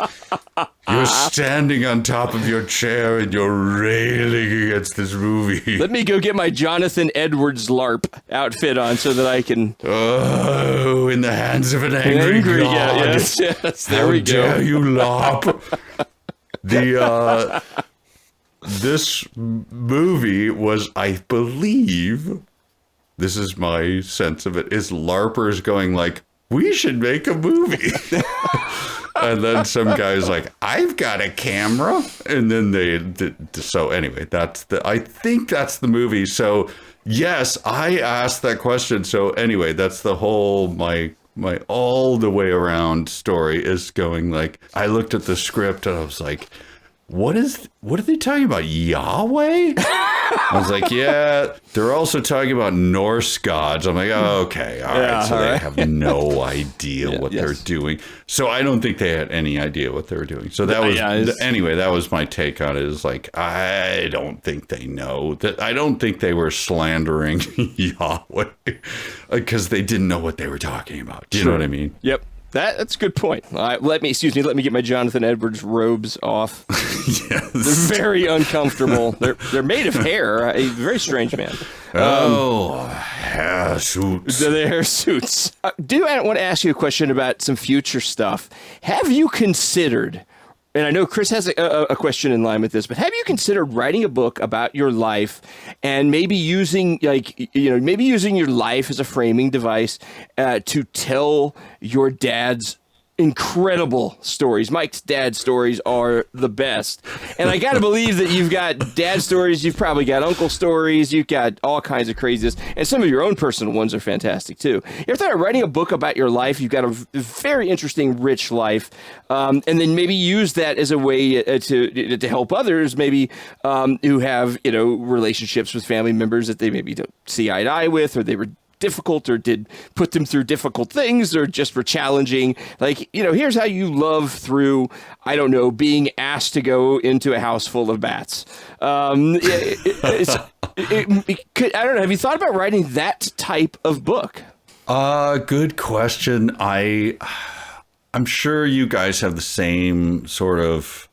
[SPEAKER 4] You're standing on top of your chair and you're railing against this movie.
[SPEAKER 2] Let me go get my Jonathan Edwards LARP outfit on so that I can...
[SPEAKER 4] Oh, in the hands of an angry God.
[SPEAKER 2] Yeah, yes, there we go.
[SPEAKER 4] How dare you LARP? This movie was, I believe, this is my sense of it, is LARPers going like, we should make a movie. And then some guy's like, I've got a camera. And then so anyway, I think that's the movie. So yes, I asked that question. So anyway, that's the whole, my all the way around story is going like, I looked at the script and I was like, what are they talking about? Yahweh? I was like, yeah, they're also talking about Norse gods. I'm like, oh, okay, all right. So they have no idea what they're doing. So I don't think they had any idea what they were doing. So that was, anyway, that was my take on it. Is like, I don't think they know that. I don't think they were slandering Yahweh because they didn't know what they were talking about. Do you know what I mean?
[SPEAKER 2] Yep. That's a good point. Let me get my Jonathan Edwards robes off.
[SPEAKER 4] Yes.
[SPEAKER 2] They're very uncomfortable. They're made of hair. A very strange man.
[SPEAKER 4] Hair suits.
[SPEAKER 2] The hair suits. I want to ask you a question about some future stuff. Have you considered, and I know Chris has a question in line with this, but have you considered writing a book about your life and maybe using your life as a framing device to tell your dad's incredible stories? Mike's dad stories are the best. And I got to believe that you've got dad stories, you've probably got uncle stories, you've got all kinds of craziness, and some of your own personal ones are fantastic too. You ever thought of writing a book about your life? You've got a very interesting, rich life, and then maybe use that as a way to help others, maybe who have, relationships with family members that they maybe don't see eye to eye with, or they were difficult or did put them through difficult things or just were challenging. Like, here's how you love through, I don't know, being asked to go into a house full of bats. I don't know. Have you thought about writing that type of book?
[SPEAKER 4] Good question. I'm sure you guys have the same sort of,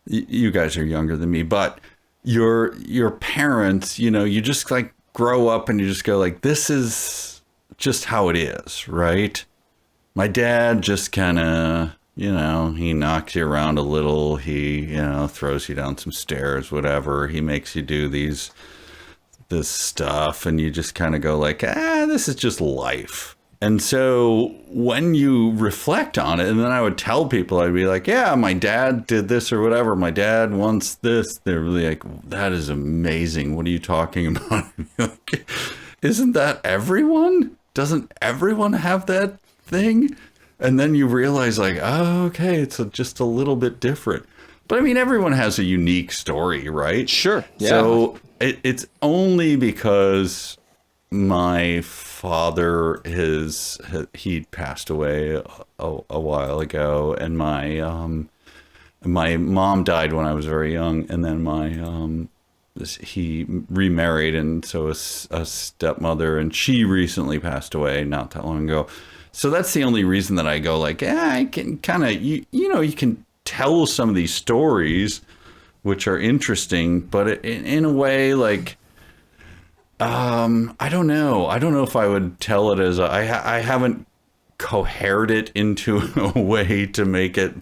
[SPEAKER 4] you guys are younger than me, but your parents, you just like grow up and you just go like, this is just how it is, right? My dad just kind of, he knocks you around a little. He, throws you down some stairs, whatever. He makes you do this stuff and you just kind of go like, this is just life. And so when you reflect on it, and then I would tell people, I'd be like, yeah, my dad did this or whatever. My dad wants this. They're really like, that is amazing. What are you talking about? Like, isn't that everyone? Doesn't everyone have that thing? And then you realize like, oh, okay, it's just a little bit different. But I mean, everyone has a unique story, right?
[SPEAKER 2] Sure. Yeah.
[SPEAKER 4] So it's only because my father he passed away a while ago, and my mom died when I was very young, and then he remarried, and so a stepmother, and she recently passed away not that long ago. So that's the only reason that I go like, I can kind of you can tell some of these stories which are interesting, but in a way like, I don't know. I don't know if I would tell it as I haven't cohered it into a way to make it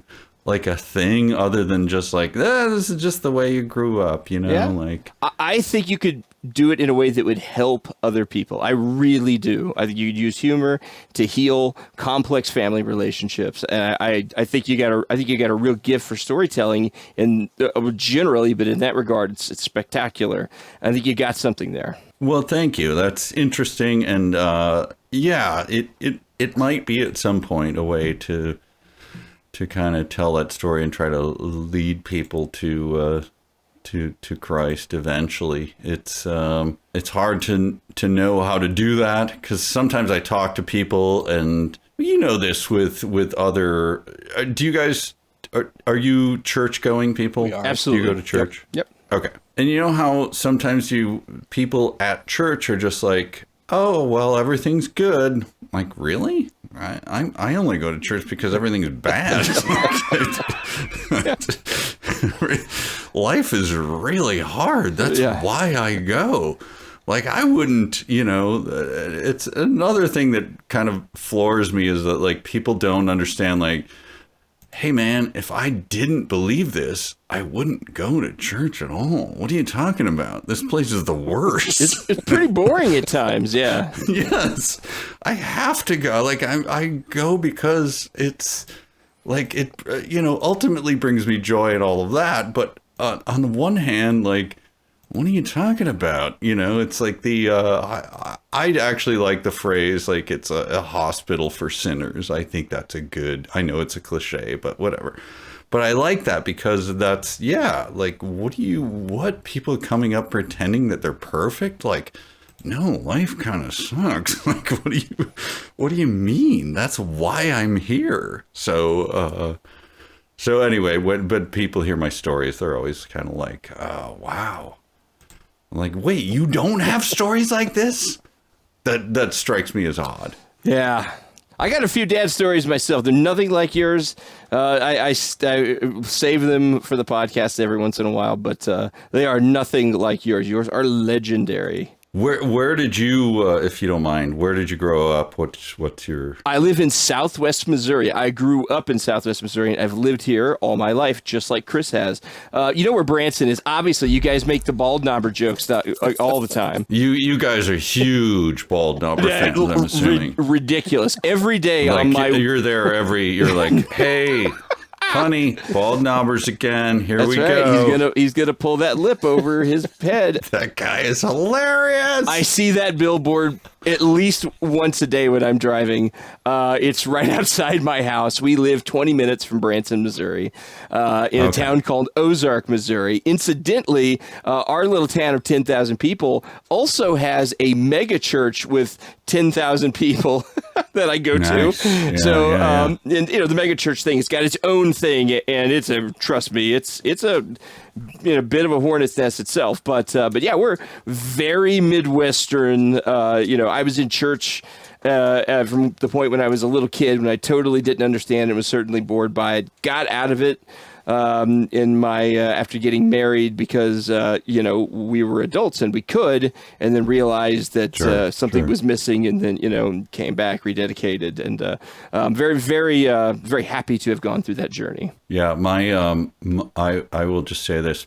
[SPEAKER 4] like a thing other than just like, this is just the way you grew up,
[SPEAKER 2] Yeah.
[SPEAKER 4] like.
[SPEAKER 2] I think you could do it in a way that would help other people. I really do. I think you'd use humor to heal complex family relationships. And I think you got a real gift for storytelling generally, but in that regard, it's spectacular. I think you got something there.
[SPEAKER 4] Well, thank you. That's interesting. And it might be at some point a way to kind of tell that story and try to lead people to Christ eventually. It's hard to know how to do that, because sometimes I talk to people, and this with other. Do you guys are you church going people?
[SPEAKER 3] We are.
[SPEAKER 2] Absolutely.
[SPEAKER 4] Do you go to church?
[SPEAKER 2] Yep.
[SPEAKER 4] Okay. And you know how sometimes people at church are just like, oh, well, everything's good. Like, really? I only go to church because everything is bad. Life is really hard. That's why I go. Like, I wouldn't, it's another thing that kind of floors me is that, like, people don't understand, like, hey, man, if I didn't believe this, I wouldn't go to church at all. What are you talking about? This place is the worst.
[SPEAKER 2] It's pretty boring at times, yeah.
[SPEAKER 4] Yes. I have to go. Like, I go because it's, like, it, ultimately brings me joy and all of that. But on the one hand, like, what are you talking about? It's like I actually like the phrase, like, it's a hospital for sinners. I think that's I know it's a cliche, but whatever. But I like that because that's, like, what people coming up pretending that they're perfect? Like, no, life kind of sucks. Like, what do you mean? That's why I'm here. So anyway, but people hear my stories, they're always kind of like, oh, wow. I'm like, wait, you don't have stories like this? That strikes me as odd.
[SPEAKER 2] Yeah. I got a few dad stories myself. They're nothing like yours. I save them for the podcast every once in a while, but they are nothing like yours. Yours are legendary.
[SPEAKER 4] Where did you, if you don't mind, where did you grow up? What's your...
[SPEAKER 2] I live in Southwest Missouri. I grew up in Southwest Missouri, and I've lived here all my life, just like Chris has. You know where Branson is? Obviously, you guys make the bald knobber jokes all the time.
[SPEAKER 4] You guys are huge bald knobber fans, I'm assuming.
[SPEAKER 2] Ridiculous. Every day
[SPEAKER 4] like,
[SPEAKER 2] on my...
[SPEAKER 4] You're there you're like, hey... Honey, bald knobbers again. Here we go.
[SPEAKER 2] He's gonna pull that lip over his head.
[SPEAKER 4] That guy is hilarious.
[SPEAKER 2] I see that billboard at least once a day when I'm driving. It's right outside my house. We live 20 minutes from Branson, Missouri, in a town called Ozark, Missouri. Incidentally, our little town of 10,000 people also has a mega church with 10,000 people that I go to.
[SPEAKER 4] Yeah,
[SPEAKER 2] so, and the mega church thing, it's got its own thing, and trust me, it's a bit of a hornet's nest itself. But yeah, we're very Midwestern. I was in church from the point when I was a little kid, when I totally didn't understand it, was certainly bored by it. Got out of it in my after getting married because we were adults and we could, and then realized that something was missing, and then came back, rededicated, and I'm very, very, very happy to have gone through that journey.
[SPEAKER 4] Yeah, I will just say this,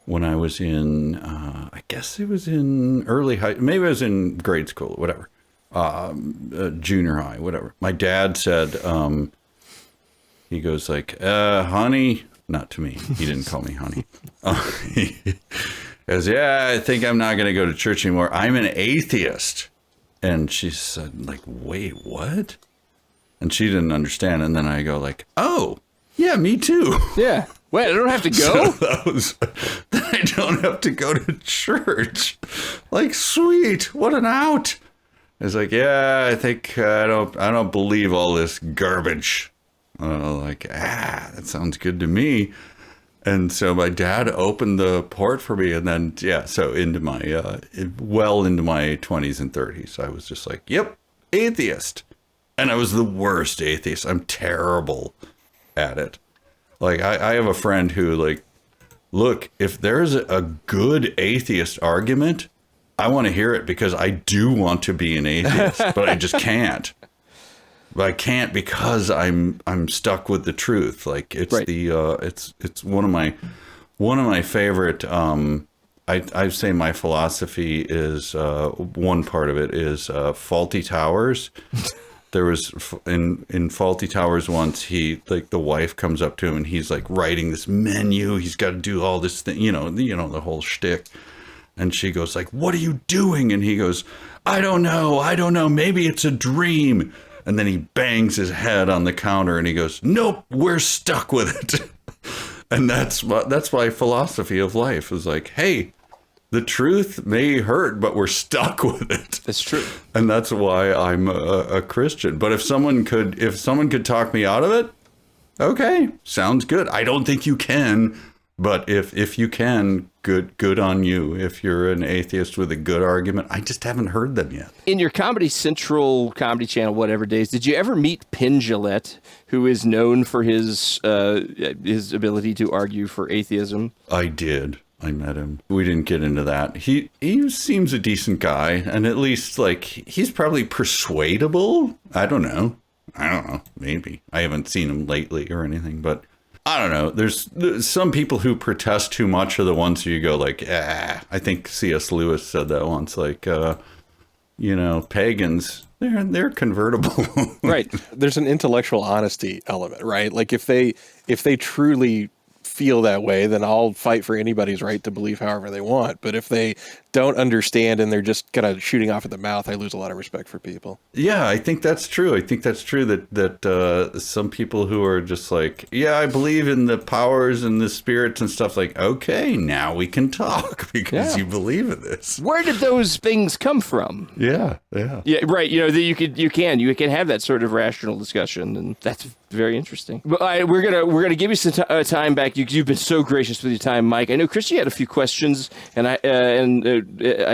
[SPEAKER 4] when I was in I guess it was in early high, maybe it was in grade school, whatever, junior high, whatever. My dad said, he goes like, honey, not to me. He didn't call me honey. He goes, yeah, I think I'm not going to go to church anymore. I'm an atheist. And she said, like, wait, what? And she didn't understand. And then I go like, oh, yeah, me too.
[SPEAKER 2] Yeah. Wait, I don't have to go?
[SPEAKER 4] I don't have to go to church. Like, sweet. What an out. It's like, yeah, I think I don't believe all this garbage. That sounds good to me. And so my dad opened the port for me, and then so into my into my 20s and 30s, I was just like, yep, atheist. And I was the worst atheist. I'm terrible at it. Like, I have a friend who, like, look, if there's a good atheist argument, I want to hear it, because I do want to be an atheist, but I just can't. But I can't because I'm stuck with the truth. Like, it's right. It's one of my favorite. I say my philosophy is one part of it is Faulty Towers. There was in Faulty Towers once, the wife comes up to him and he's like writing this menu. He's got to do all this thing, the whole shtick. And she goes like, "What are you doing?" And he goes, I don't know. Maybe it's a dream." And then he bangs his head on the counter and he goes, "Nope, we're stuck with it." And that's my philosophy of life, is like, hey, the truth may hurt, but we're stuck with it.
[SPEAKER 2] That's true.
[SPEAKER 4] And that's why I'm a Christian. But if someone could talk me out of it, okay, sounds good. I don't think you can, But if you can, good on you. If you're an atheist with a good argument, I just haven't heard them yet.
[SPEAKER 2] In your Comedy Central, Comedy Channel, whatever days, did you ever meet Penn Jillette, who is known for his ability to argue for atheism?
[SPEAKER 4] I did. I met him. We didn't get into that. He seems a decent guy, and at least like he's probably persuadable. I don't know. Maybe. I haven't seen him lately or anything, but I don't know. There's some people who protest too much are the ones who you go like, I think C.S. Lewis said that once, like, pagans, they're convertible.
[SPEAKER 2] Right.
[SPEAKER 3] There's an intellectual honesty element, right? Like if they truly feel that way, then I'll fight for anybody's right to believe however they want. But if they don't understand and they're just kind of shooting off at the mouth, I lose a lot of respect for people.
[SPEAKER 4] Yeah, I think that's true. I think that's true that some people who are just like, yeah, I believe in the powers and the spirits and stuff, like, okay, now we can talk because you believe in this.
[SPEAKER 2] Where did those things come from?
[SPEAKER 4] Yeah.
[SPEAKER 2] Yeah, right. You can have that sort of rational discussion, and that's very interesting. But we're gonna give you some time back. You've been so gracious with your time, Mike. I know Christy had a few questions, and I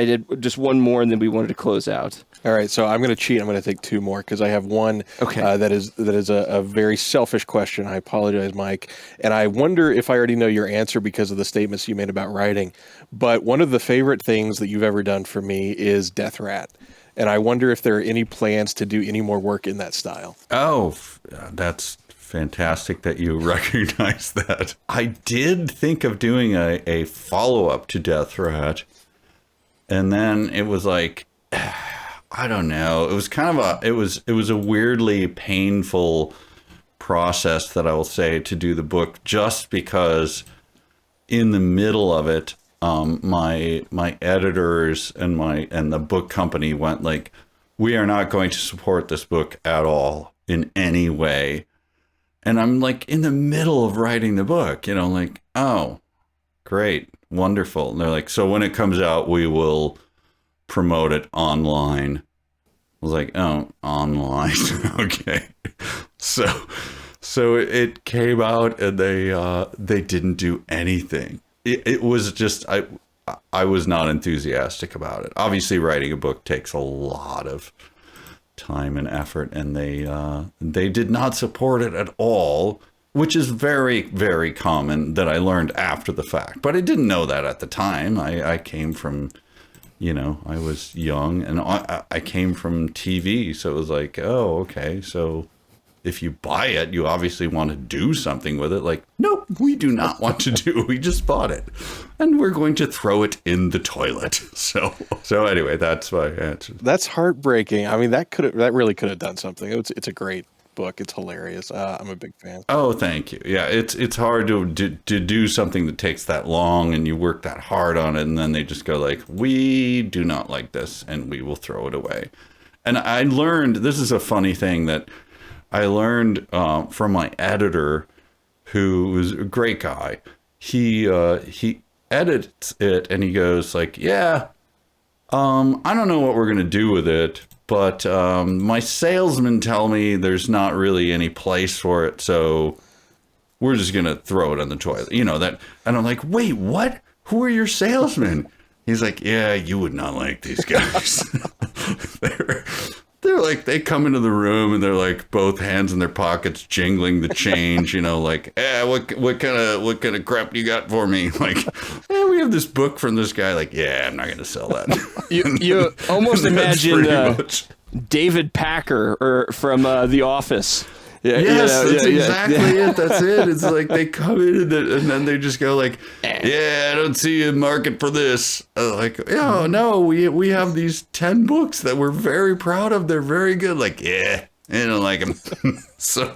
[SPEAKER 2] did just one more, and then we wanted to close out.
[SPEAKER 3] All right, so I'm going to cheat. I'm going to take two more because I have one that is a very selfish question. I apologize, Mike. And I wonder if I already know your answer because of the statements you made about writing. But one of the favorite things that you've ever done for me is Death Rat. And I wonder if there are any plans to do any more work in that style.
[SPEAKER 4] Oh, that's fantastic that you recognize that. I did think of doing a follow-up to Death Rat. And then it was like, I don't know. It was kind of it was a weirdly painful process that I will say to do the book, just because in the middle of it, my editors and the book company went like, we are not going to support this book at all in any way. And I'm like in the middle of writing the book, like, oh, great, wonderful. And they're like, so when it comes out, we will promote it online. I was like, oh, online. Okay. So it came out and they didn't do anything. It was just, I was not enthusiastic about it. Obviously writing a book takes a lot of time and effort, and they did not support it at all, which is very, very common that I learned after the fact. But I didn't know that at the time. I came from, I was young, and I came from TV. So it was like, oh, okay. So if you buy it, you obviously want to do something with it. Like, nope, we do not want to do. We just bought it, and we're going to throw it in the toilet. So anyway, that's my answer.
[SPEAKER 3] That's heartbreaking. I mean, that really could have done something. It's a great book. It's hilarious. I'm a big fan.
[SPEAKER 4] Oh, thank you. Yeah, it's hard to do something that takes that long and you work that hard on it, and then they just go like, we do not like this, and we will throw it away. And I learned, this is a funny thing that I learned from my editor, who was a great guy. He edits it and he goes like, yeah, I don't know what we're going to do with it, but my salesmen tell me there's not really any place for it, so we're just going to throw it in the toilet. That. And I'm like, wait, what? Who are your salesmen? He's like, yeah, you would not like these guys. They're like, they come into the room and they're like both hands in their pockets, jingling the change, like, what kind of crap you got for me? Like, we have this book from this guy. Like, yeah, I'm not going to sell that.
[SPEAKER 2] You almost imagine David Packer from The Office. Yeah,
[SPEAKER 4] yes, that's exactly it. That's it. It's like they come in and then they just go like, yeah, I don't see a market for this. Like, oh, no, we have these 10 books that we're very proud of. They're very good. Like, yeah, I don't like them. so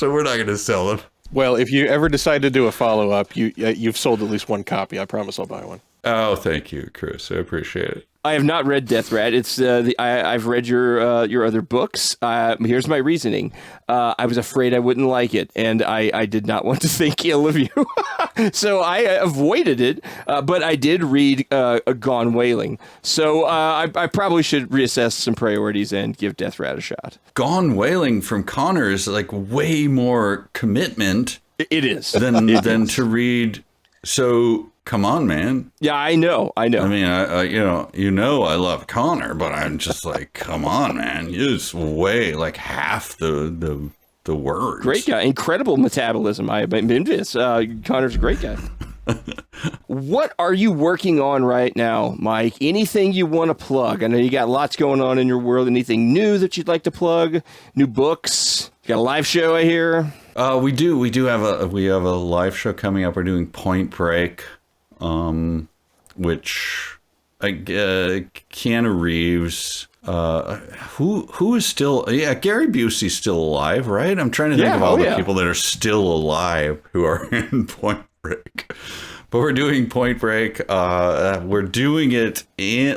[SPEAKER 4] we're not going to sell them.
[SPEAKER 3] Well, if you ever decide to do a follow-up, you've sold at least one copy. I promise I'll buy one.
[SPEAKER 4] Oh, thank you, Chris. I appreciate it.
[SPEAKER 2] I have not read Death Rat. It's I've read your other books. Here's my reasoning. I was afraid I wouldn't like it, and I did not want to think ill of you, so I avoided it. But I did read Gone Whaling, so I probably should reassess some priorities and give Death Rat a shot.
[SPEAKER 4] Gone Whaling from Connor is like way more commitment.
[SPEAKER 2] It is
[SPEAKER 4] than to read So come on, man.
[SPEAKER 2] Yeah, I know.
[SPEAKER 4] I mean, I love Connor, but I'm just like, come on, man. It's way like half the words.
[SPEAKER 2] Great guy. Incredible metabolism. I'm envious. Connor's a great guy. What are you working on right now, Mike? Anything you want to plug? I know you got lots going on in your world. Anything new that you'd like to plug? New books? You got a live show, I hear?
[SPEAKER 4] We do have a live show coming up. We're doing Point Break, which Keanu Reeves, who is still, Gary Busey's still alive, right? I'm trying to think of all the people that are still alive who are in Point Break. But we're doing Point Break. We're doing it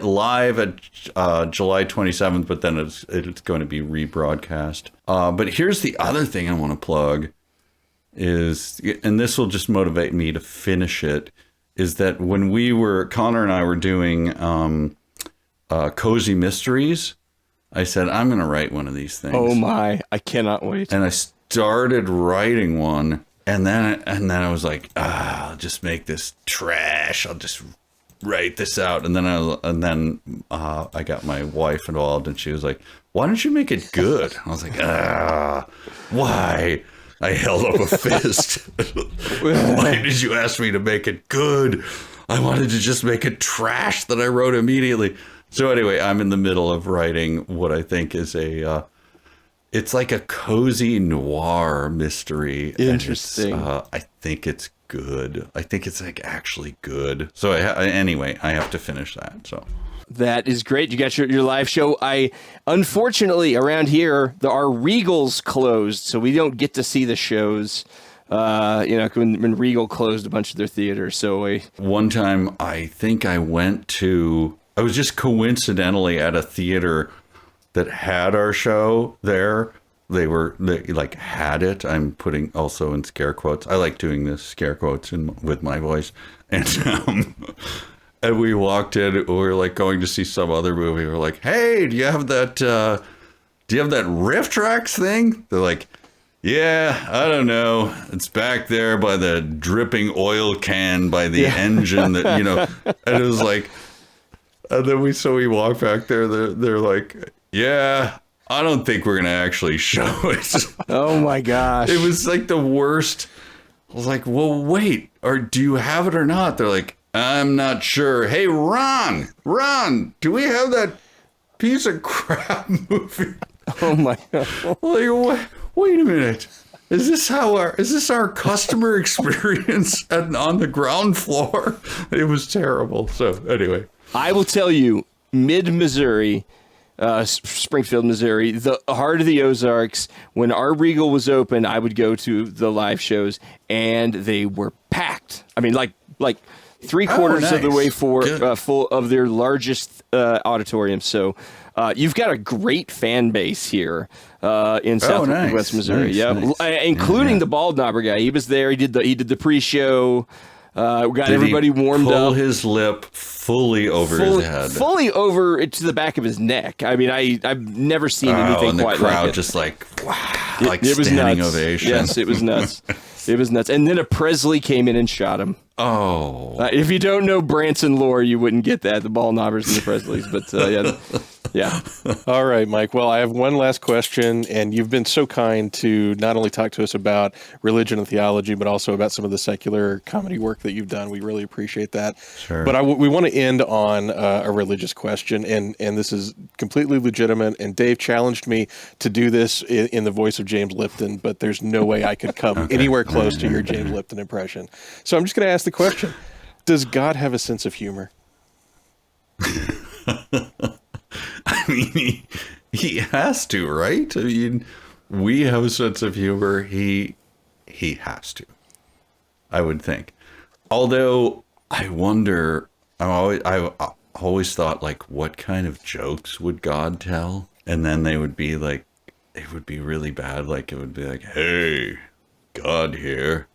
[SPEAKER 4] live at July 27th, but then it's going to be rebroadcast. But here's the other thing I want to plug is, and this will just motivate me to finish it, is that when Connor and I were doing Cozy Mysteries, I said, I'm going to write one of these things.
[SPEAKER 2] Oh my, I cannot wait.
[SPEAKER 4] And I started writing one. And then I was like, I'll just make this trash. I'll just write this out. And then I got my wife involved, and she was like, why don't you make it good? I was like, why? I held up a fist. Why did you ask me to make it good? I wanted to just make it trash that I wrote immediately. So anyway, I'm in the middle of writing what I think is it's like a cozy noir mystery.
[SPEAKER 2] Interesting.
[SPEAKER 4] I think it's good. I think it's like actually good. So anyway, I have to finish that. So
[SPEAKER 2] that is great. You got your live show. Unfortunately, around here, our Regal's closed, so we don't get to see the shows. When Regal closed a bunch of their theaters. So
[SPEAKER 4] one time, I think I was just coincidentally at a theater that had our show there. They had it. I'm putting also in scare quotes. I like doing this scare quotes with my voice. And and we walked in. We were like going to see some other movie. We were like, hey, do you have that Rifftrax thing? They're like, yeah, I don't know. It's back there by the dripping oil can by the engine that, and it was like, and then we walk back there. They're like, yeah, I don't think we're going to actually show it.
[SPEAKER 2] Oh my gosh.
[SPEAKER 4] It was like the worst. I was like, well, wait, do you have it or not? They're like, I'm not sure. Hey, Ron, do we have that piece of crap movie?
[SPEAKER 2] Oh my God.
[SPEAKER 4] Like, wait a minute. Is this our customer experience on the ground floor? It was terrible. So anyway,
[SPEAKER 2] I will tell you, mid-Missouri, Springfield, Missouri, the heart of the Ozarks, when our Regal was open, I would go to the live shows, and they were packed. I mean, like 3/4 of the way full of their largest auditorium. So you've got a great fan base here in Southwest Missouri. Including the bald knobber guy. He was there. He did the pre-show. Got everybody warmed up.
[SPEAKER 4] Pull his lip fully over his head.
[SPEAKER 2] Fully over it to the back of his neck. I mean, I've never seen anything quite like it.
[SPEAKER 4] And the crowd just like, wow, it was
[SPEAKER 2] standing
[SPEAKER 4] nuts. Ovation.
[SPEAKER 2] Yes, it was nuts. It was nuts. And then a Presley came in and shot him.
[SPEAKER 4] Oh.
[SPEAKER 2] If you don't know Branson lore, you wouldn't get that, the ball knobbers and the Presleys. But yeah.
[SPEAKER 3] All right, Mike. Well, I have one last question, and you've been so kind to not only talk to us about religion and theology, but also about some of the secular comedy work that you've done. We really appreciate that.
[SPEAKER 4] Sure.
[SPEAKER 3] But we want to end on a religious question, and this is completely legitimate. And Dave challenged me to do this in the voice of James Lipton, but there's no way I could come anywhere close to your James Lipton impression. So I'm just going to ask the question: does God have a sense of humor?
[SPEAKER 4] I mean, he has to, right? I mean, we have a sense of humor. He has to, I would think. Although I wonder, I've always thought, like, what kind of jokes would God tell? And then they would be like, it would be really bad. Like, it would be like, hey, God here.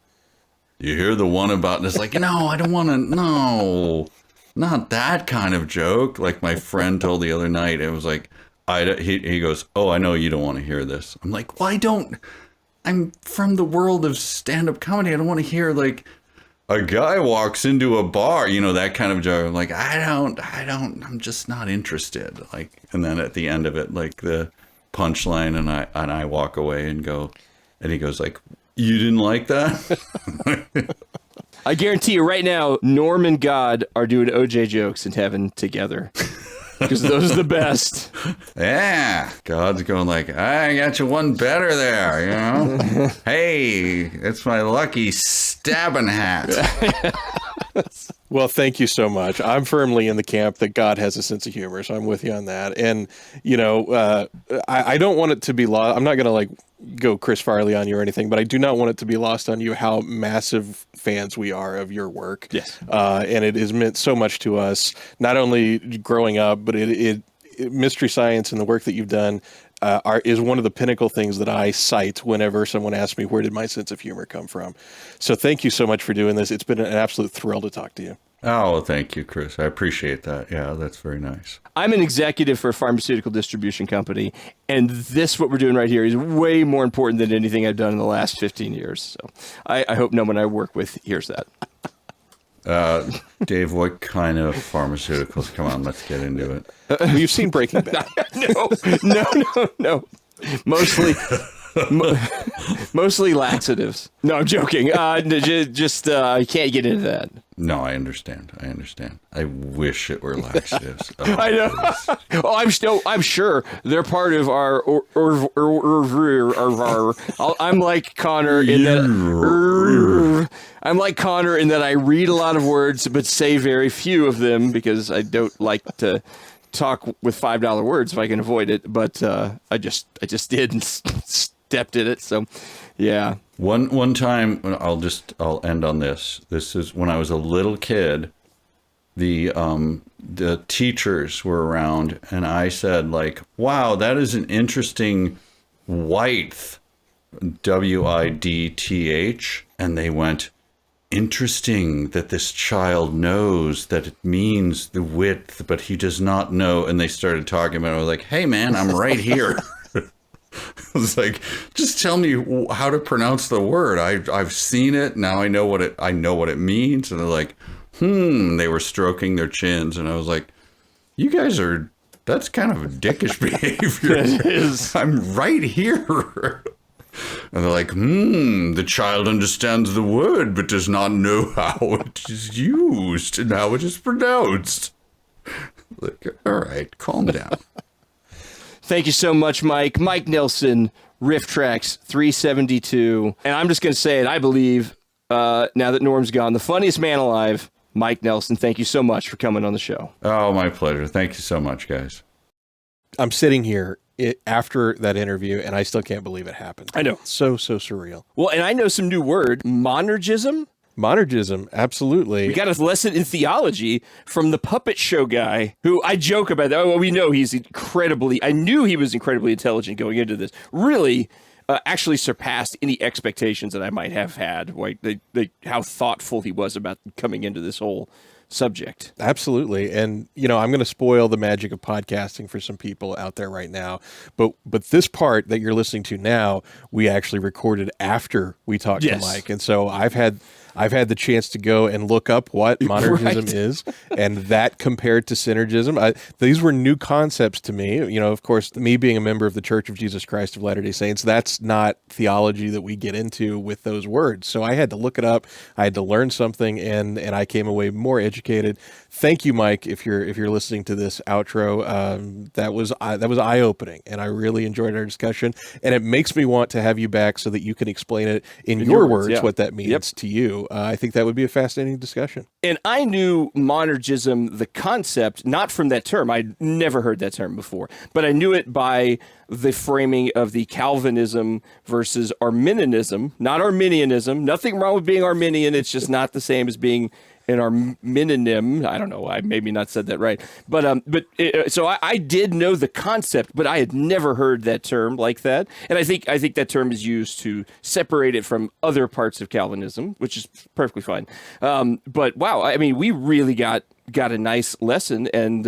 [SPEAKER 4] You hear the one about, and it's like, no, I don't want to, no. Not that kind of joke. Like my friend told the other night, it was like, he goes, oh, I know you don't want to hear this. I'm like, well, I'm from the world of stand-up comedy. I don't want to hear like a guy walks into a bar, that kind of joke. I'm like, I'm just not interested. Like, and then at the end of it, like the punchline, and I walk away and go, and he goes like, you didn't like that?
[SPEAKER 2] I guarantee you right now, Norm and God are doing OJ jokes in heaven together. Because those are the best.
[SPEAKER 4] Yeah. God's going like, I got you one better there, Hey, it's my lucky stabbing hat.
[SPEAKER 3] Well, thank you so much. I'm firmly in the camp that God has a sense of humor, so I'm with you on that. And, I don't want it to be lost. I'm not going to like go Chris Farley on you or anything, but I do not want it to be lost on you how massive fans we are of your work.
[SPEAKER 2] Yes.
[SPEAKER 3] And it has meant so much to us, not only growing up, but it Mystery Science and the work that you've done is one of the pinnacle things that I cite whenever someone asks me, where did my sense of humor come from? So thank you so much for doing this. It's been an absolute thrill to talk to you.
[SPEAKER 4] Oh, thank you, Chris. I appreciate that. Yeah, that's very nice.
[SPEAKER 2] I'm an executive for a pharmaceutical distribution company, and what we're doing right here is way more important than anything I've done in the last 15 years. So I hope no one I work with hears that.
[SPEAKER 4] Dave, what kind of pharmaceuticals? Come on, let's get into it.
[SPEAKER 3] Well, you've seen Breaking Bad.
[SPEAKER 2] No. Mostly laxatives. No, I'm joking. I can't get into that.
[SPEAKER 4] No, I understand. I wish it were laxatives. Oh,
[SPEAKER 2] I know. I'm sure they're part of our. I'm like Connor in that. I'm like Connor in that I read a lot of words but say very few of them because I don't like to talk with $5 words if I can avoid it. But I just did and stepped in it. So, yeah.
[SPEAKER 4] One time, I'll end on this. This is when I was a little kid. The teachers were around, and I said, like, "Wow, that is an interesting width, width," and they went, "Interesting that this child knows that it means the width, but he does not know." And they started talking about it. I was like, "Hey, man, I'm right here." I was like, just tell me how to pronounce the word. I've seen it. Now I know what it means. And they're like, they were stroking their chins. And I was like, you guys that's kind of a dickish behavior.
[SPEAKER 2] It is.
[SPEAKER 4] I'm right here. And they're like, the child understands the word, but does not know how it is used and how it is pronounced. Like, all right, calm down.
[SPEAKER 2] Thank you so much, Mike. Mike Nelson, Rifftrax 372. And I'm just going to say it. I believe, now that Norm's gone, the funniest man alive, Mike Nelson. Thank you so much for coming on the show.
[SPEAKER 4] Oh, my pleasure. Thank you so much, guys.
[SPEAKER 3] I'm sitting here after that interview, and I still can't believe it happened.
[SPEAKER 2] I know.
[SPEAKER 3] So surreal.
[SPEAKER 2] Well, and I know some new word, monergism.
[SPEAKER 3] Monergism, absolutely.
[SPEAKER 2] We got a lesson in theology from the puppet show guy, who I joke about that. Oh, well, we know I knew he was incredibly intelligent going into this. Really, actually surpassed any expectations that I might have had. Like how thoughtful he was about coming into this whole subject.
[SPEAKER 3] Absolutely. And, I'm going to spoil the magic of podcasting for some people out there right now. But this part that you're listening to now, we actually recorded after we talked to Mike. And so I've had the chance to go and look up what monergism is, and that compared to synergism. These were new concepts to me. Of course, me being a member of the Church of Jesus Christ of Latter-day Saints, that's not theology that we get into with those words. So I had to look it up. I had to learn something, and I came away more educated. Thank you, Mike, if you're listening to this outro. That was eye-opening, and I really enjoyed our discussion. And it makes me want to have you back so that you can explain it in your words what that means to you. I think that would be a fascinating discussion.
[SPEAKER 2] And I knew monergism, the concept, not from that term. I'd never heard that term before, but I knew it by the framing of the Calvinism versus Arminianism, not Arminianism. Nothing wrong with being Arminian. It's just not the same as being an Arminianism. I don't know. I maybe not said that right. So I did know the concept, but I had never heard that term like that. And I think that term is used to separate it from other parts of Calvinism, which is perfectly fine. But wow, I mean, we really got a nice lesson, and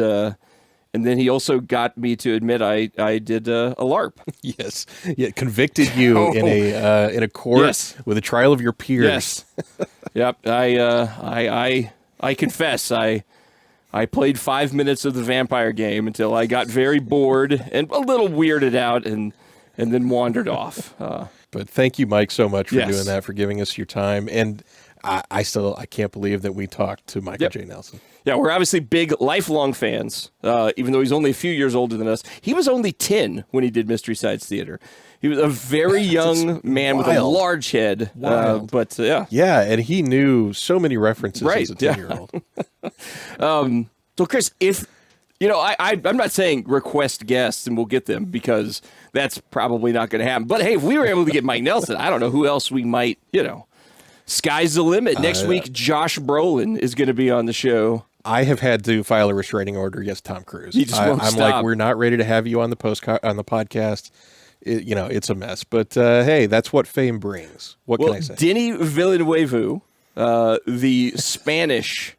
[SPEAKER 2] then he also got me to admit I did a LARP.
[SPEAKER 3] Yes, convicted you in a court with a trial of your peers.
[SPEAKER 2] Yes. Yep. I confess, I played 5 minutes of the vampire game until I got very bored and a little weirded out and then wandered off.
[SPEAKER 3] But thank you, Mike, so much for
[SPEAKER 2] Yes.
[SPEAKER 3] doing that, for giving us your time. And I can't believe that we talked to Michael J. Nelson.
[SPEAKER 2] Yeah, we're obviously big, lifelong fans, even though he's only a few years older than us. He was only 10 when he did Mystery Science Theater. He was a very young man with a large head. But
[SPEAKER 3] Yeah, and he knew so many references as a 10-year-old.
[SPEAKER 2] So, Chris, if, I'm not saying request guests and we'll get them because that's probably not going to happen. But, hey, if we were able to get Mike Nelson, I don't know who else we might, sky's the limit. Next week, Josh Brolin is going to be on the show.
[SPEAKER 3] I have had to file a restraining order against Tom Cruise.
[SPEAKER 2] He just won't
[SPEAKER 3] I'm
[SPEAKER 2] stop.
[SPEAKER 3] like, we're not ready to have you on the podcast. It's a mess. But, hey, that's what fame brings. What can I say?
[SPEAKER 2] Denis Villeneuve, the Spanish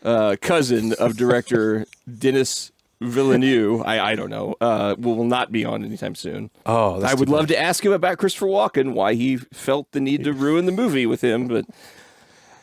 [SPEAKER 2] cousin of director Denis Villeneuve, I don't know, will not be on anytime soon.
[SPEAKER 3] Oh, that's
[SPEAKER 2] I would love to ask him about Christopher Walken, why he felt the need to ruin the movie with him, but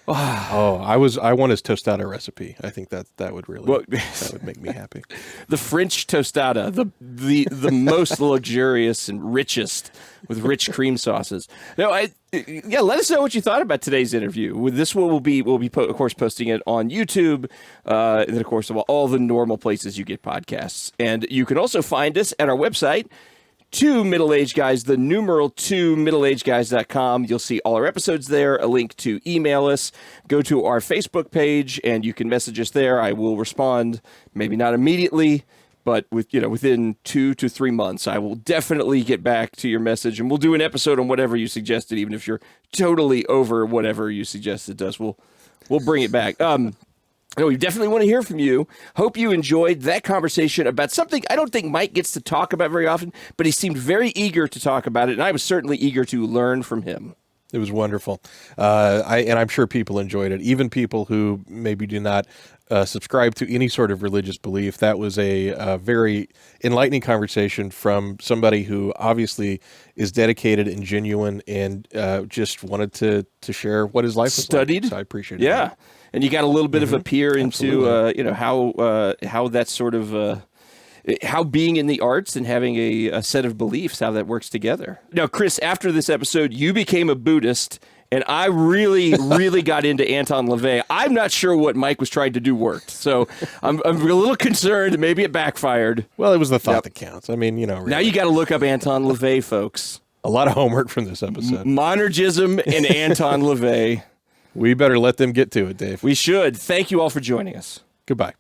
[SPEAKER 3] I want his tostada recipe. I think that would really that would make me happy.
[SPEAKER 2] the French tostada, the most luxurious and richest with rich cream sauces. No, let us know what you thought about today's interview. With this one, we'll be of course posting it on YouTube, and then of course all the normal places you get podcasts. And you can also find us at our website, 2 Middle-Aged Guys, the numeral 2 middleagedguys.com. You'll see all our episodes there, a link to email us. Go to our Facebook page, and you can message us there. I will respond, maybe not immediately, but within 2 to 3 months, I will definitely get back to your message, and we'll do an episode on whatever you suggested, even if you're totally over whatever you suggested to us. We'll bring it back. We definitely want to hear from you. Hope you enjoyed that conversation about something I don't think Mike gets to talk about very often, but he seemed very eager to talk about it, and I was certainly eager to learn from him.
[SPEAKER 3] It was wonderful. And I'm sure people enjoyed it, even people who maybe do not subscribe to any sort of religious belief. That was a very enlightening conversation from somebody who obviously is dedicated and genuine and just wanted to share what his life was
[SPEAKER 2] Studied.
[SPEAKER 3] like. So I appreciate it.
[SPEAKER 2] Yeah. And you got a little bit of a peer into, how that's sort of, how being in the arts and having a set of beliefs, how that works together. Now, Chris, after this episode, you became a Buddhist, and I really, really got into Anton LaVey. I'm not sure what Mike was trying to do worked, so I'm a little concerned. Maybe it backfired.
[SPEAKER 3] Well, it was the thought that counts. I mean, really.
[SPEAKER 2] Now you got to look up Anton LaVey, folks.
[SPEAKER 3] A lot of homework from this episode.
[SPEAKER 2] Monergism and Anton LaVey.
[SPEAKER 3] We better let them get to it, Dave.
[SPEAKER 2] We should. Thank you all for joining us.
[SPEAKER 3] Goodbye.